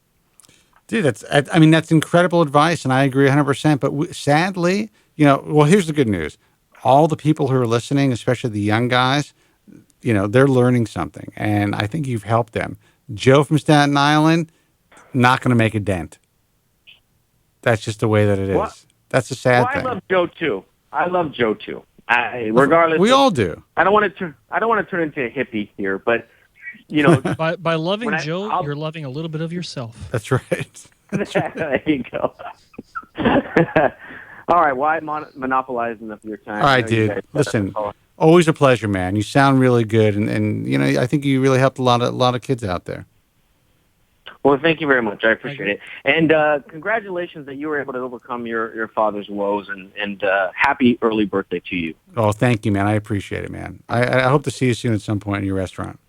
Dude, that's incredible advice, and I agree 100%. But sadly, well, here's the good news. All the people who are listening, especially the young guys, they're learning something, and I think you've helped them. Joe from Staten Island, not going to make a dent. That's just the way that it is. Well, that's a sad thing. I love Joe too. Regardless, we all do. I don't want to turn into a hippie here, but by loving Joe, you're loving a little bit of yourself. That's right. There you go. All right, why monopolize enough of your time? All right, dude. Listen, always a pleasure, man. You sound really good, and I think you really helped a lot of kids out there. Well, thank you very much. I appreciate it, and congratulations that you were able to overcome your father's woes, and happy early birthday to you. Oh, thank you, man. I appreciate it, man. I hope to see you soon at some point in your restaurant.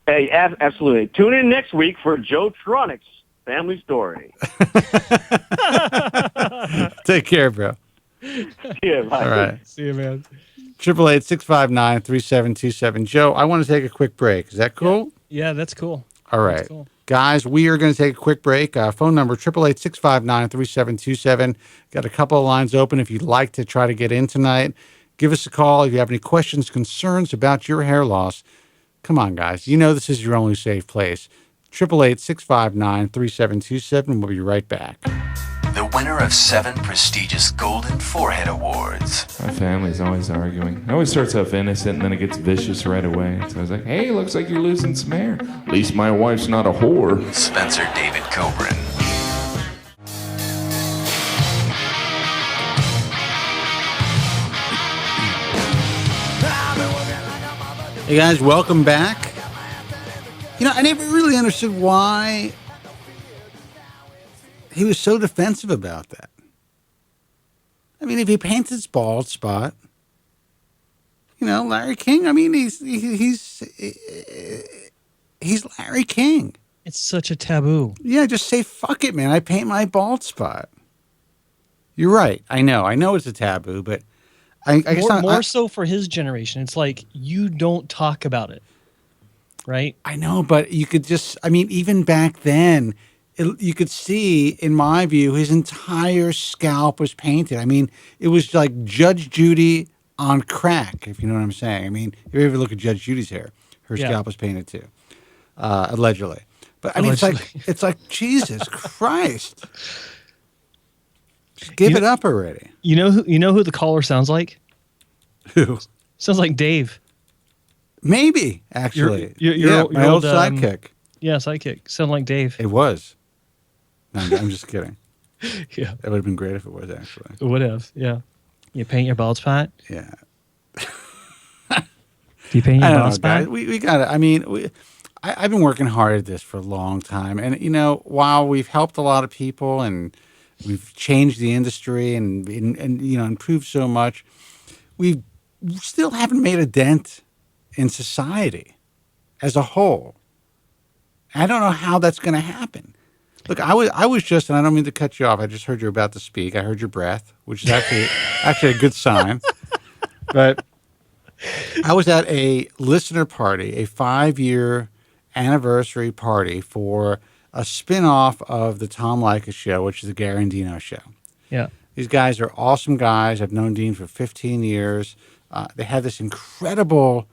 Hey, absolutely. Tune in next week for Joe Tronic's Family Story. Take care, bro. See you. Bye. All right. See you, man. 888-659-3727. Joe, I want to take a quick break. Is that cool? Yeah, that's cool. All right. That's cool. Guys, we are going to take a quick break. Phone number 888-659-3727. Got a couple of lines open if you'd like to try to get in tonight. Give us a call if you have any questions, concerns about your hair loss. Come on, guys. This is your only safe place. 888-659-3727. We'll be right back. The winner of 7 prestigious Golden Forehead Awards. My family's always arguing. It always starts off innocent and then it gets vicious right away. So I was like, hey, looks like you're losing some hair. At least my wife's not a whore. Spencer David Kobren. Hey, guys, welcome back. I never really understood why he was so defensive about that. I mean, if he paints his bald spot, Larry King. I mean, he's Larry King. It's such a taboo. Yeah, just say fuck it, man. I paint my bald spot. You're right. I know it's a taboo, but I guess more so for his generation. It's like you don't talk about it, right? I know, but you could just. I mean, even back then. You could see, in my view, his entire scalp was painted. I mean, it was like Judge Judy on crack, if you know what I'm saying. I mean, if you ever look at Judge Judy's hair, her scalp was painted too, allegedly. But I mean, it's like Jesus Christ. Just give it up already. You know who the caller sounds like? Who? Sounds like Dave. Maybe, actually. Your my old sidekick. Yeah, sidekick. Sound like Dave. It was. No, I'm just kidding. Yeah. It would have been great if it was, actually. It would have, yeah. You paint your bald spot? Yeah. Do you paint your bald spot? Guys. We got it. I mean, I've been working hard at this for a long time. And, while we've helped a lot of people and we've changed the industry and improved so much, we still haven't made a dent in society as a whole. I don't know how that's going to happen. Look, I was just, and I don't mean to cut you off. I just heard you were about to speak. I heard your breath, which is actually a good sign. But I was at a listener party, a 5-year anniversary party for a spinoff of the Tom Likas show, which is the Gary and Dino show. Yeah. These guys are awesome guys. I've known Dean for 15 years. They have this incredible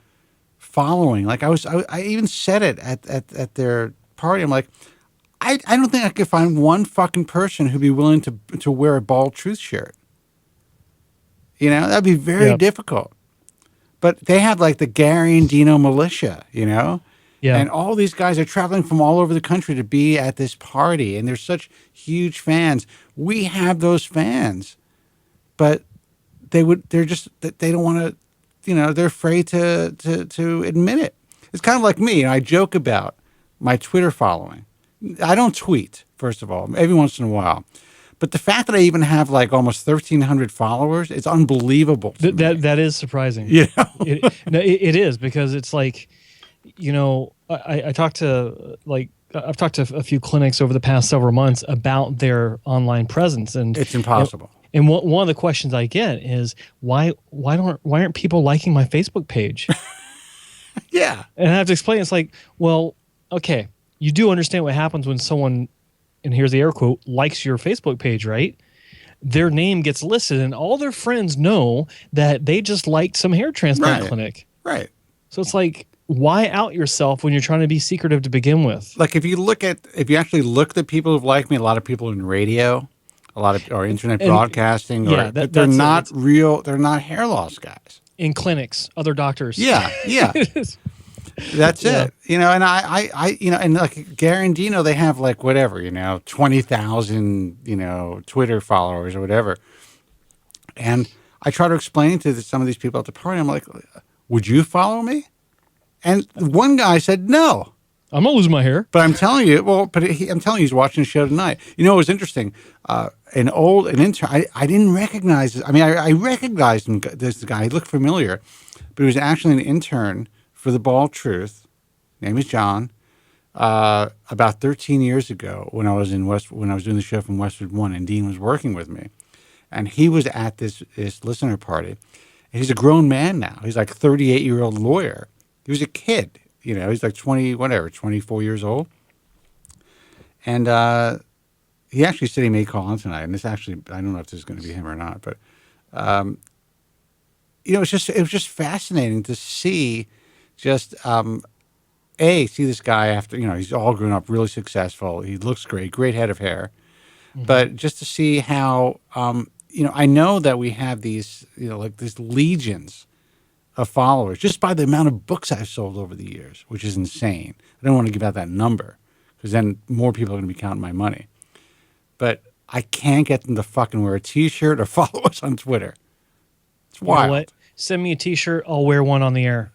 following. Like I even said it at their party. I'm like, I don't think I could find one fucking person who'd be willing to wear a Bald Truth shirt. That'd be very difficult. But they have like the Gary and Dino militia, Yeah. And all these guys are traveling from all over the country to be at this party, and they're such huge fans. We have those fans, but they don't want to, they're afraid to admit it. It's kind of like me. I joke about my Twitter following. I don't tweet, first of all, every once in a while. But the fact that I even have like almost 1,300 followers, it's unbelievable. That is surprising. It is, because it's like, I talked to I've talked to a few clinics over the past several months about their online presence, and it's impossible. And one of the questions I get is why aren't people liking my Facebook page? Yeah. And I have to explain. It's like, well, okay, you do understand what happens when someone, and here's the air quote, likes your Facebook page, right? Their name gets listed, and all their friends know that they just liked some hair transplant clinic. Right. So it's like, why out yourself when you're trying to be secretive to begin with? Like if you actually look at the people who've liked me, a lot of people in radio, or internet broadcasting, they're not hair loss guys. In clinics, other doctors. Yeah. That's it. And I and like Gary and Dino, they have like whatever, 20,000, Twitter followers or whatever. And I try to explain to some of these people at the party, I'm like, would you follow me? And one guy said, no. I'm not losing my hair. But I'm telling you, I'm telling you, he's watching the show tonight. It was interesting. An intern, I didn't recognize this. I mean, I recognized him, this guy. He looked familiar. But he was actually an intern for the Bald Truth. His name is John. About 13 years ago, when I was doing the show from Westwood One, and Dean was working with me, and he was at this listener party. And he's a grown man now. He's like a 38-year-old lawyer. He was a kid, he's like 24 years old. And he actually said he may call on tonight. And this actually, I don't know if this is going to be him or not, but it was just fascinating to see see this guy after, he's all grown up, really successful. He looks great head of hair. Mm-hmm. But just to see how, I know that we have these, like these legions of followers just by the amount of books I've sold over the years, which is insane. I don't want to give out that number because then more people are going to be counting my money. But I can't get them to fucking wear a T-shirt or follow us on Twitter. It's wild. You know what? Send me a T-shirt. I'll wear one on the air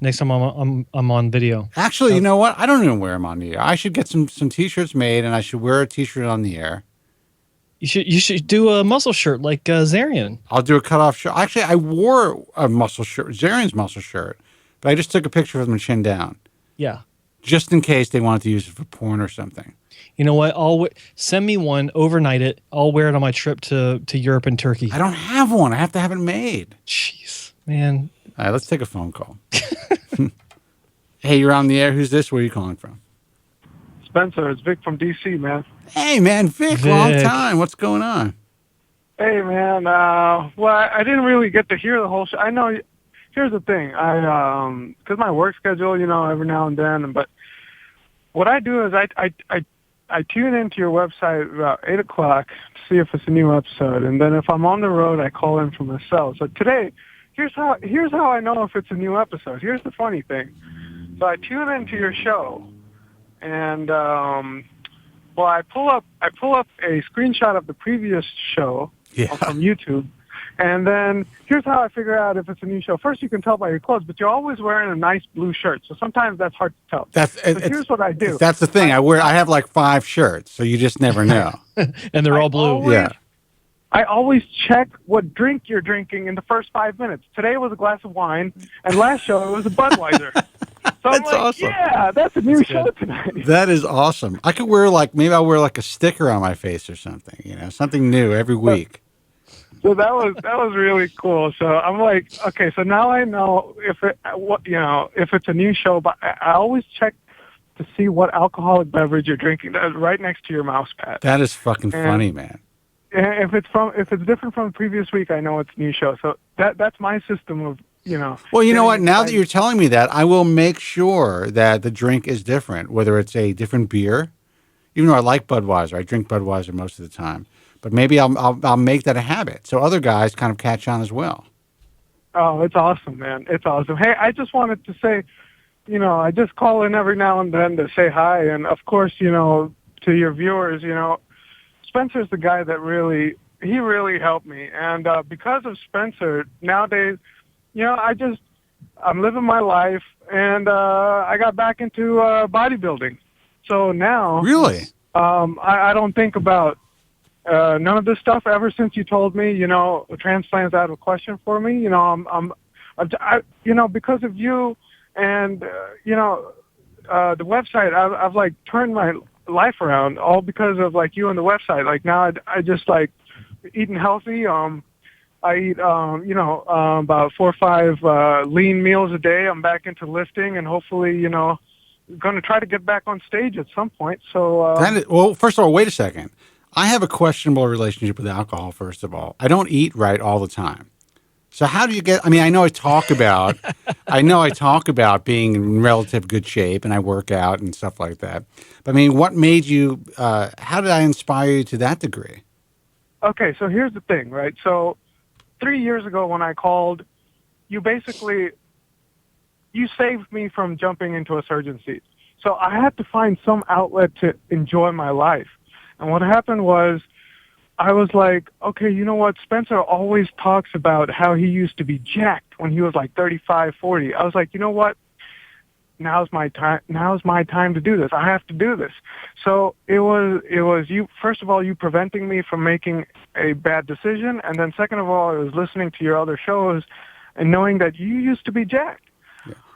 next time I'm on video. Actually, you know what? I don't even wear them on the air. I should get some T-shirts made, and I should wear a T-shirt on the air. You should do a muscle shirt like Zarian. I'll do a cutoff shirt. Actually, I wore a muscle shirt, Zarian's muscle shirt, but I just took a picture of them chin down. Yeah. Just in case they wanted to use it for porn or something. You know what? Send me one, overnight it. I'll wear it on my trip to Europe and Turkey. I don't have one. I have to have it made. Jeez, man. All right, let's take a phone call. Hey, you're on the air. Who's this? Where are you calling from? Spencer, it's Vick from D.C., man. Hey, man, Vick, long time. What's going on? Hey, man. Well, I didn't really get to hear the whole show. I know. Here's the thing. Because my work schedule, every now and then. But what I do is I tune into your website about 8 o'clock to see if it's a new episode. And then if I'm on the road, I call in from a cell. So today, here's how I know if it's a new episode. Here's the funny thing. So I tune into your show, and I pull up a screenshot of the previous show from YouTube. And then here's how I figure out if it's a new show. First, you can tell by your clothes, but you're always wearing a nice blue shirt, so sometimes that's hard to tell. Here's what I do. That's the thing. I have like 5 shirts, so you just never know. And they're all blue. I always check what drink you're drinking in the first 5 minutes. Today was a glass of wine, and last show it was a Budweiser. So I'm like, awesome. Yeah, that's a new show tonight. That is awesome. I could wear maybe I'll wear like a sticker on my face or something, something new every week. So that was really cool. So I'm like, okay, so now I know if it's a new show, but I always check to see what alcoholic beverage you're drinking. That's right next to your mouse pad. That is fucking funny, man. And if it's different from the previous week, I know it's a new show. So that's my system of Well, you know what? Now that you're telling me that, I will make sure that the drink is different, whether it's a different beer. Even though I like Budweiser, I drink Budweiser most of the time. But maybe I'll make that a habit so other guys kind of catch on as well. Oh, it's awesome, man! It's awesome. Hey, I just wanted to say, I just call in every now and then to say hi, and of course, to your viewers, Spencer's the guy that really helped me, and because of Spencer, nowadays, I'm living my life, and I got back into bodybuilding. So now, really, I don't think about none of this stuff ever since you told me, transplant's out of the question for me. Because of you and the website, I've like turned my life around all because of like you and the website. Like now, I just like eating healthy. I eat, about 4 or 5 lean meals a day. I'm back into lifting, and hopefully, going to try to get back on stage at some point. So, well, first of all, wait a second. I have a questionable relationship with alcohol. First of all, I don't eat right all the time. So how do you get? I mean, I know I talk about being in relative good shape, and I work out and stuff like that. But I mean, what made you? How did I inspire you to that degree? Okay, so here's the thing, right? So 3 years ago when I called, you saved me from jumping into a surgeon seat. So I had to find some outlet to enjoy my life. And what happened was I was like, okay, you know what? Spencer always talks about how he used to be jacked when he was like 35, 40. I was like, you know what? Now's my time to do this. I have to do this. So it was you, first of all, you preventing me from making a bad decision. And then second of all, I was listening to your other shows and knowing that you used to be jacked.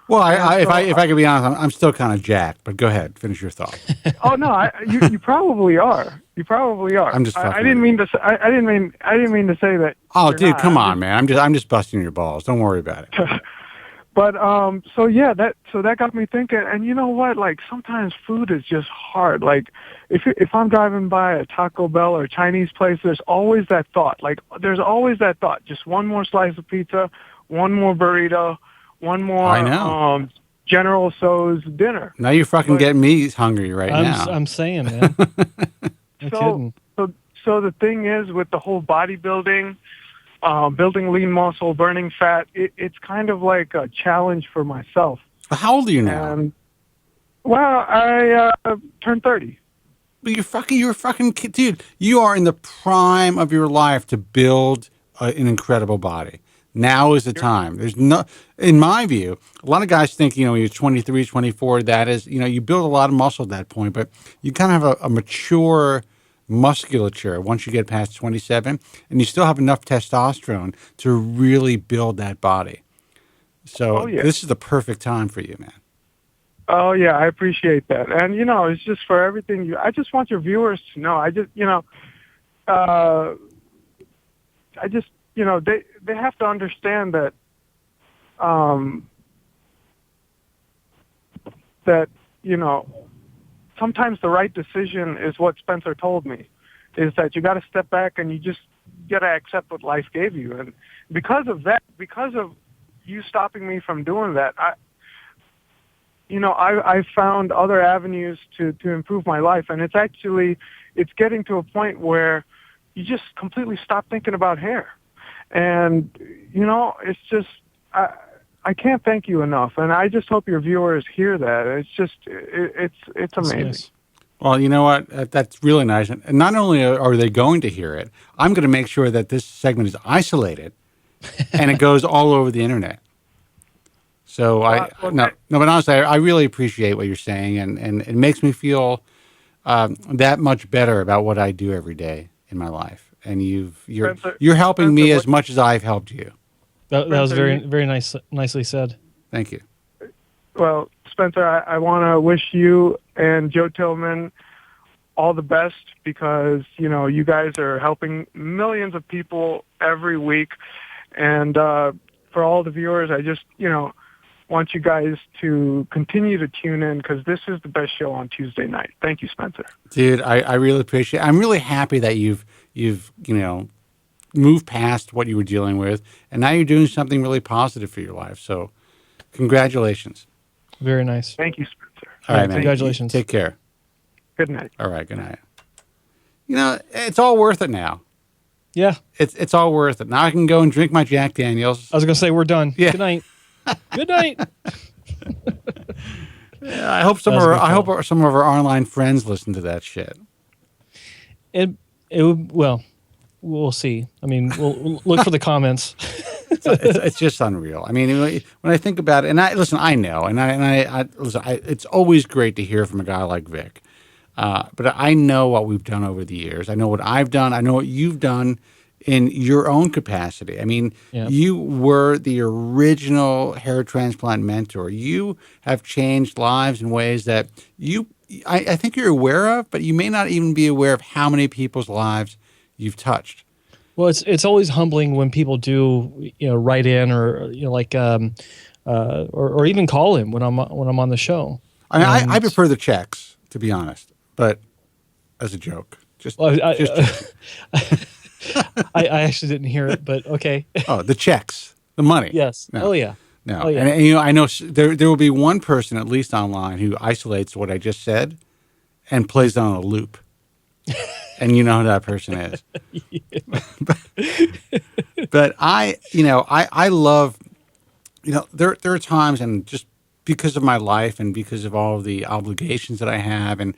Well, if I could be honest, I'm still kind of jacked. But go ahead, finish your thought. Oh no, you probably are. You probably are. I'm just. I didn't mean to. I didn't mean to say that. Oh, dude, come on, man. I'm just busting your balls. Don't worry about it. But that got me thinking. And you know what? Like sometimes food is just hard. Like if I'm driving by a Taco Bell or a Chinese place, there's always that thought. Just one more slice of pizza, one more burrito. One more I know. General Tso's dinner. Now you're fucking getting me hungry now. I'm saying, man. So the thing is with the whole bodybuilding, building lean muscle, burning fat, it's kind of like a challenge for myself. How old are you now? I turned 30. But you're a fucking kid, dude. You are in the prime of your life to build an incredible body. Now is the time. In my view, a lot of guys think, when you're 23, 24, that is, you build a lot of muscle at that point, but you kind of have a mature musculature once you get past 27, and you still have enough testosterone to really build that body. So This is the perfect time for you, man. Oh, yeah, I appreciate that. And, it's just for everything I just want your viewers to know. They have to understand that sometimes the right decision is what Spencer told me, is that you got to step back and you just got to accept what life gave you. And because of you stopping me from doing that, I found other avenues to improve my life. And it's getting to a point where you just completely stop thinking about hair. And, you know, it's just, I can't thank you enough. And I just hope your viewers hear that. It's just, it's amazing. Nice. Well, you know what? That's really nice. And not only are they going to hear it, I'm going to make sure that this segment is isolated and it goes all over the internet. So but honestly, I really appreciate what you're saying, and it makes me feel that much better about what I do every day in my life. And you're helping me as much as I've helped you. That was very nicely said. Thank you. Well, Spencer, I want to wish you and Joe Tillman all the best, because, you know, you guys are helping millions of people every week. And for all the viewers, I just, you know, want you guys to continue to tune in, because this is the best show on Tuesday night. Thank you, Spencer. Dude, I really appreciate it. I'm really happy that you've you know, moved past what you were dealing with, and now you're doing something really positive for your life. So congratulations. Very nice. Thank you, Spencer. All right, man. Congratulations. Take care. Good night. All right, good night. You know, it's all worth it now. Yeah. It's all worth it. Now I can go and drink my Jack Daniels. I was going to say, we're done. Yeah. Good night. Good night. Yeah, I hope some of our online friends listen to that shit. Well, we'll see. I mean, we'll look for the comments. It's just unreal. I mean, when I think about it, and I know, it's always great to hear from a guy like Vick. But I know what we've done over the years. I know what I've done. I know what you've done in your own capacity. I mean, you were the original hair transplant mentor. You have changed lives in ways that I think you're aware of, but you may not even be aware of how many people's lives you've touched. Well, it's always humbling when people do, you know, write in or, you know, like or even call in when I'm on the show. I mean, I prefer the checks, to be honest, but as a joke, I actually didn't hear it, but okay. Oh, the checks, the money. Yes. No. Oh yeah. No. Oh, yeah. And you know, I know there will be one person at least online who isolates what I just said and plays it on a loop. And you know who that person is. But I love, you know, there are times, and just because of my life and because of all of the obligations that I have and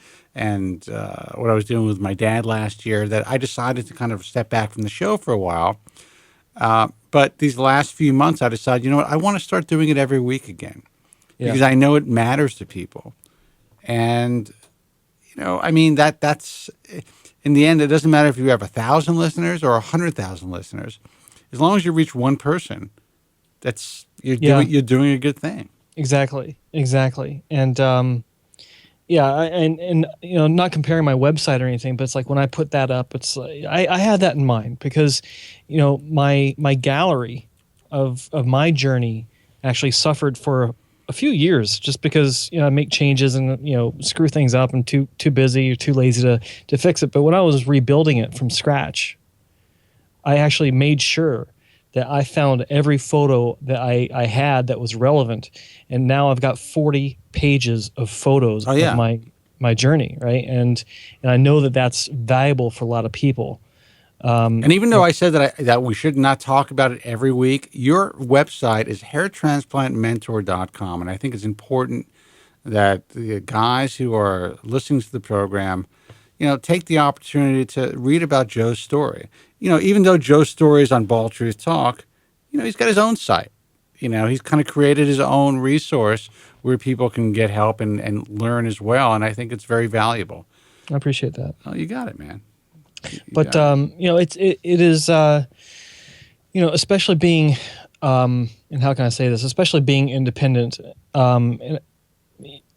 what I was doing with my dad last year, that I decided to kind of step back from the show for a while. But these last few months, I decided, you know what, I want to start doing it every week again, because I know it matters to people. And, you know, I mean, that's, in the end, it doesn't matter if you have 1,000 listeners or 100,000 listeners. As long as you reach one person, you're doing a good thing. Exactly. And and you know, not comparing my website or anything, but it's like when I put that up, it's like, I had that in mind, because, you know, my gallery of my journey actually suffered for a few years, just because, you know, I make changes and, you know, screw things up and too busy or too lazy to fix it. But when I was rebuilding it from scratch, I actually made sure that I found every photo that I had that was relevant. And now I've got 40 pages of photos of my journey, right? And I know that that's valuable for a lot of people. And even though I said that we should not talk about it every week, your website is hairtransplantmentor.com. And I think it's important that the guys who are listening to the program, you know, take the opportunity to read about Joe's story. You know, even though Joe's story is on Bald Truth Talk, you know, he's got his own site. You know, he's kind of created his own resource where people can get help and learn as well. And I think it's very valuable. I appreciate that. Oh, you got it, man. But you know, it is you know, especially being and how can I say this? Especially being independent or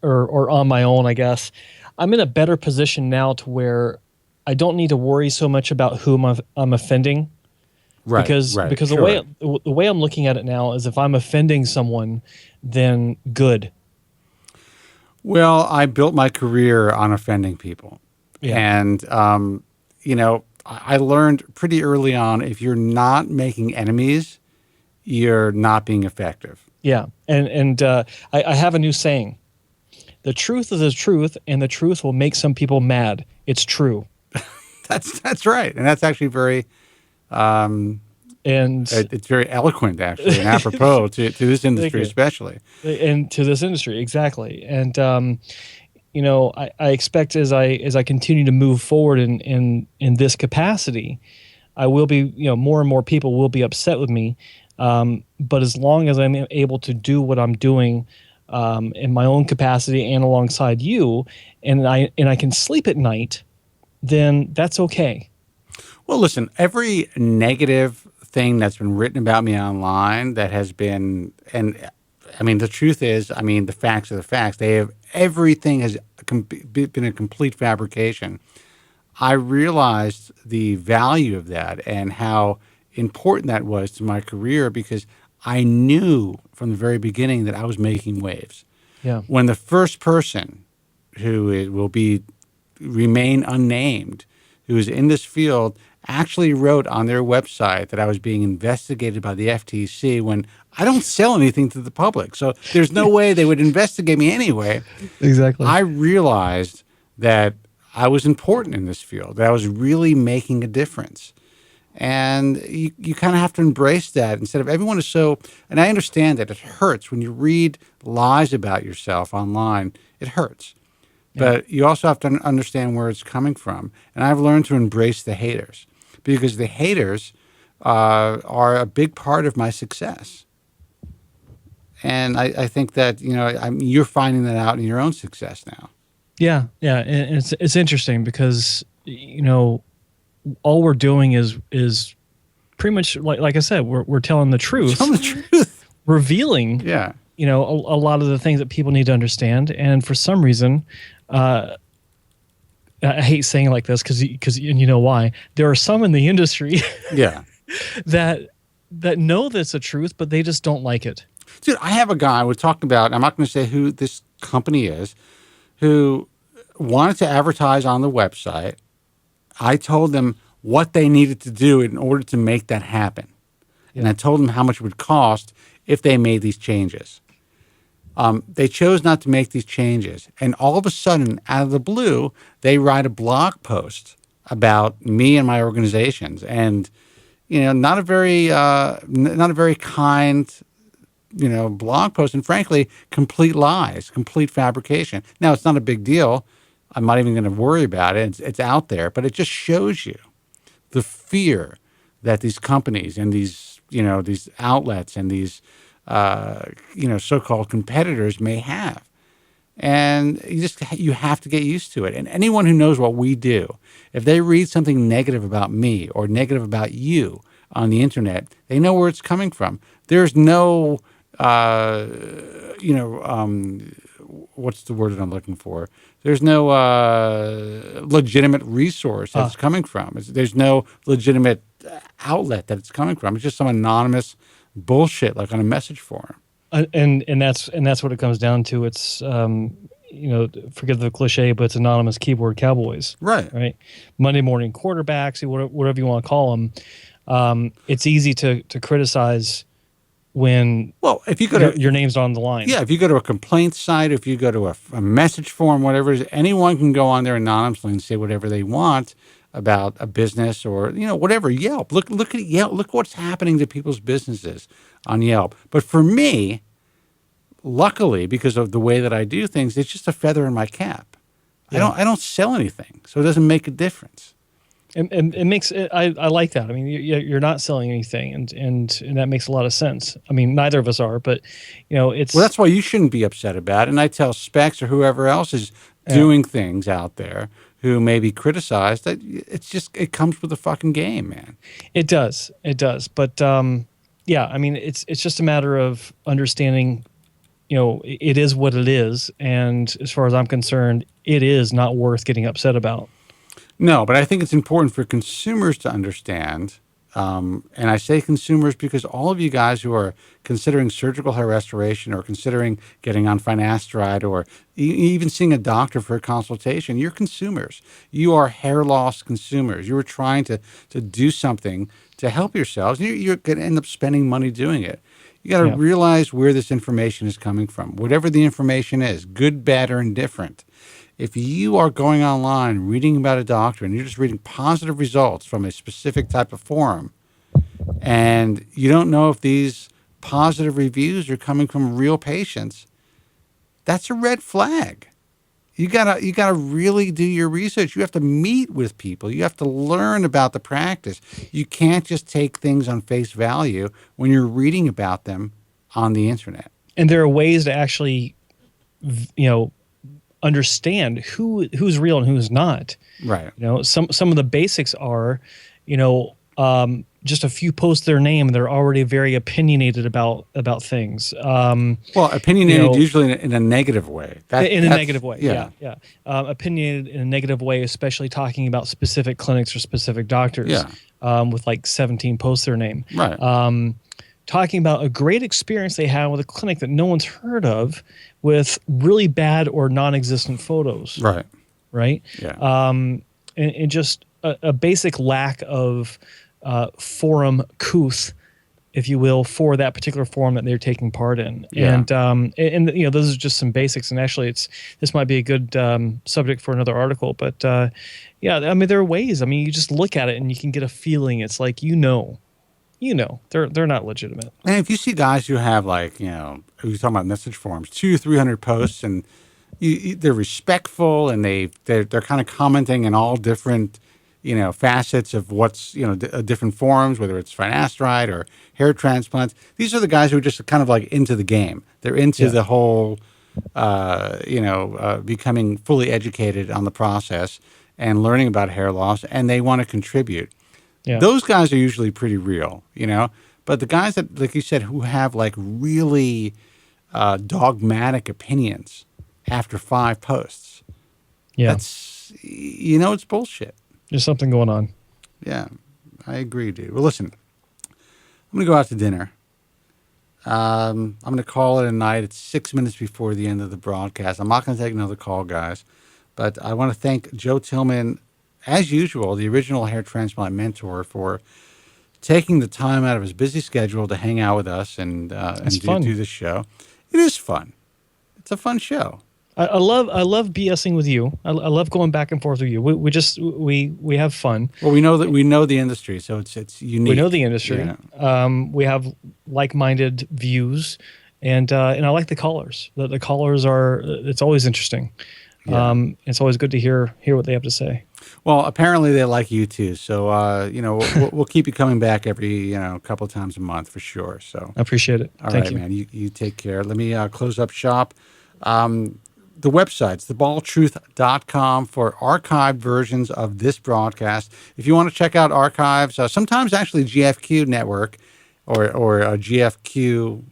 on my own, I guess. I'm in a better position now to where I don't need to worry so much about whom I'm offending. Right. Because the way I'm looking at it now is, if I'm offending someone, then good. Well, I built my career on offending people. Yeah. And you know, I learned pretty early on, if you're not making enemies, you're not being effective. Yeah. And I have a new saying. The truth is the truth, and the truth will make some people mad. It's true. That's right, and that's actually very. And It's very eloquent, actually, and apropos to this industry, especially. And to this industry, exactly. And I expect as I continue to move forward in this capacity, I will be, more and more people will be upset with me. But as long as I'm able to do what I'm doing in my own capacity and alongside you, and I can sleep at night, then that's okay. Well, listen, every negative thing that's been written about me online that has been, and I mean, the truth is, I mean, the facts are the facts. Everything has been a complete fabrication. I realized the value of that and how important that was to my career because I knew from the very beginning that I was making waves. Yeah. When the first person will remain unnamed, who is in this field, actually wrote on their website that I was being investigated by the FTC when I don't sell anything to the public. So there's no way they would investigate me anyway. Exactly. I realized that I was important in this field, that I was really making a difference. And you kind of have to embrace that instead of everyone is so, and I understand that it hurts when you read lies about yourself online. It hurts. But you also have to understand where it's coming from. And I've learned to embrace the haters because the haters are a big part of my success. And I think that, you're finding that out in your own success now. Yeah. And it's interesting because, all we're doing is pretty much like I said, we're telling the truth. Telling the truth. Revealing, a lot of the things that people need to understand. And for some reason, I hate saying it like this because you know why. There are some in the industry that know that's the truth, but they just don't like it. Dude, I have a guy we're talking about, I'm not going to say who this company is, who wanted to advertise on the website. I told them what they needed to do in order to make that happen. And I told them how much it would cost if they made these changes. They chose not to make these changes. And all of a sudden, out of the blue, they write a blog post about me and my organizations. And, not a very kind, blog post. And frankly, complete lies, complete fabrication. Now, it's not a big deal. I'm not even going to worry about it. It's out there. But it just shows you the fear that these companies and these outlets and these so-called competitors may have. And you have to get used to it. And anyone who knows what we do, if they read something negative about me or negative about you on the internet, they know where it's coming from. There's no, what's the word that I'm looking for? There's no legitimate resource that it's coming from. There's no legitimate outlet that it's coming from. It's just some anonymous bullshit like on a message forum. And that's what it comes down to. It's forget the cliche, but it's anonymous keyboard cowboys. Right. Monday morning quarterbacks, whatever you want to call them. It's easy to criticize when if you go to your name's on the line. Yeah, if you go to a complaint site, if you go to a message forum, whatever it is, anyone can go on there anonymously and say whatever they want about a business or whatever. Yelp. Look at Yelp. Look what's happening to people's businesses on Yelp. But for me, luckily, because of the way that I do things, it's just a feather in my cap. Yeah. I don't sell anything, so it doesn't make a difference. And it makes I like that. I mean, you're not selling anything, and that makes a lot of sense. I mean, neither of us are, but it's that's why you shouldn't be upset about it. And I tell Specs or whoever else is doing things out there who may be criticized that it comes with the fucking game, man. It does, but I mean, it's just a matter of understanding. It is what it is, and as far as I'm concerned, it is not worth getting upset about. No, but I think it's important for consumers to understand, and I say consumers because all of you guys who are considering surgical hair restoration or considering getting on finasteride or even seeing a doctor for a consultation, you're consumers. You are hair loss consumers. You are trying to do something to help yourselves. You're going to end up spending money doing it. You got to realize where this information is coming from, whatever the information is, good, bad, or indifferent. If you are going online reading about a doctor and you're just reading positive results from a specific type of forum, and you don't know if these positive reviews are coming from real patients, that's a red flag. You gotta really do your research. You have to meet with people. You have to learn about the practice. You can't just take things on face value when you're reading about them on the internet. And there are ways to actually, understand who's real and who's not. Right. Some of the basics are, just a few post their name, they're already very opinionated about things. Opinionated usually in a negative way. In a negative way, yeah. Opinionated in a negative way, especially talking about specific clinics or specific doctors. Yeah. With like 17 posts their name. Right. Talking about a great experience they had with a clinic that no one's heard of, with really bad or non-existent photos. Right. Right. Yeah. And just a basic lack of forum couth, if you will, for that particular forum that they're taking part in. Yeah. And those are just some basics. And actually, this might be a good subject for another article. But there are ways. You just look at it and you can get a feeling. It's like they're not legitimate. And if you see guys who have you're talking about message forums, 200-300 posts, and they're respectful and they're kind of commenting in all different facets of what's, different forums, whether it's finasteride or hair transplants. These are the guys who are just kind of into the game. They're into the whole, becoming fully educated on the process and learning about hair loss, and they want to contribute. Yeah. Those guys are usually pretty real, but the guys that, like you said, who have really dogmatic opinions after 5 posts, that's, it's bullshit. There's something going on. Yeah, I agree, dude. Well, listen, I'm going to go out to dinner. I'm going to call it a night. It's 6 minutes before the end of the broadcast. I'm not going to take another call, guys. But I want to thank Joe Tillman, as usual, the original hair transplant mentor, for taking the time out of his busy schedule to hang out with us and do this show. It is fun. It's a fun show. I love BSing with you. I love going back and forth with you. We have fun. Well, we know the industry, so it's unique. We know the industry. Yeah. We have like-minded views, and I like the callers. The callers it's always interesting. Yeah. It's always good to hear what they have to say. Well, apparently they like you too. So we'll keep you coming back every couple of times a month for sure. So I appreciate it. All right, man. You take care. Let me close up shop. The website's thebaldtruth.com for archived versions of this broadcast. If you want to check out archives, sometimes actually GFQ Network or GFQ,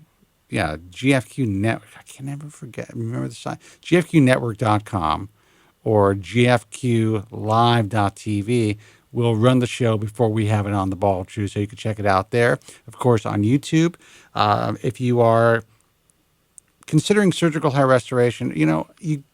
GFQ Network. I can never remember the site. GFQnetwork.com or GFQlive.tv will run the show before we have it on the Bald Truth, so you can check it out there. Of course, on YouTube. If you are considering surgical hair restoration, you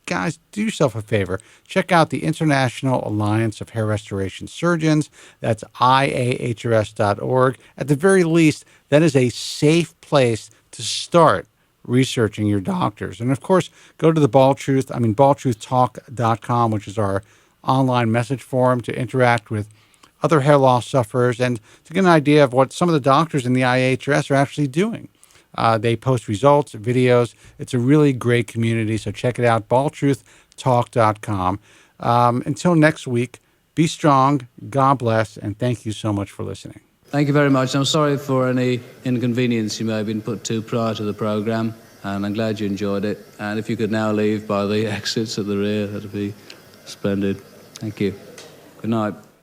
guys, do yourself a favor. Check out the International Alliance of Hair Restoration Surgeons. That's IAHRS.org. At the very least, that is a safe place to start researching your doctors. And of course, go to the baldtruthtalk.com, which is our online message forum to interact with other hair loss sufferers and to get an idea of what some of the doctors in the IAHRS are actually doing. They post results, videos. It's a really great community, so check it out, baldtruthtalk.com. Until next week, be strong, God bless, and thank you so much for listening. Thank you very much. I'm sorry for any inconvenience you may have been put to prior to the programme, and I'm glad you enjoyed it. And if you could now leave by the exits at the rear, that'd be splendid. Thank you. Good night.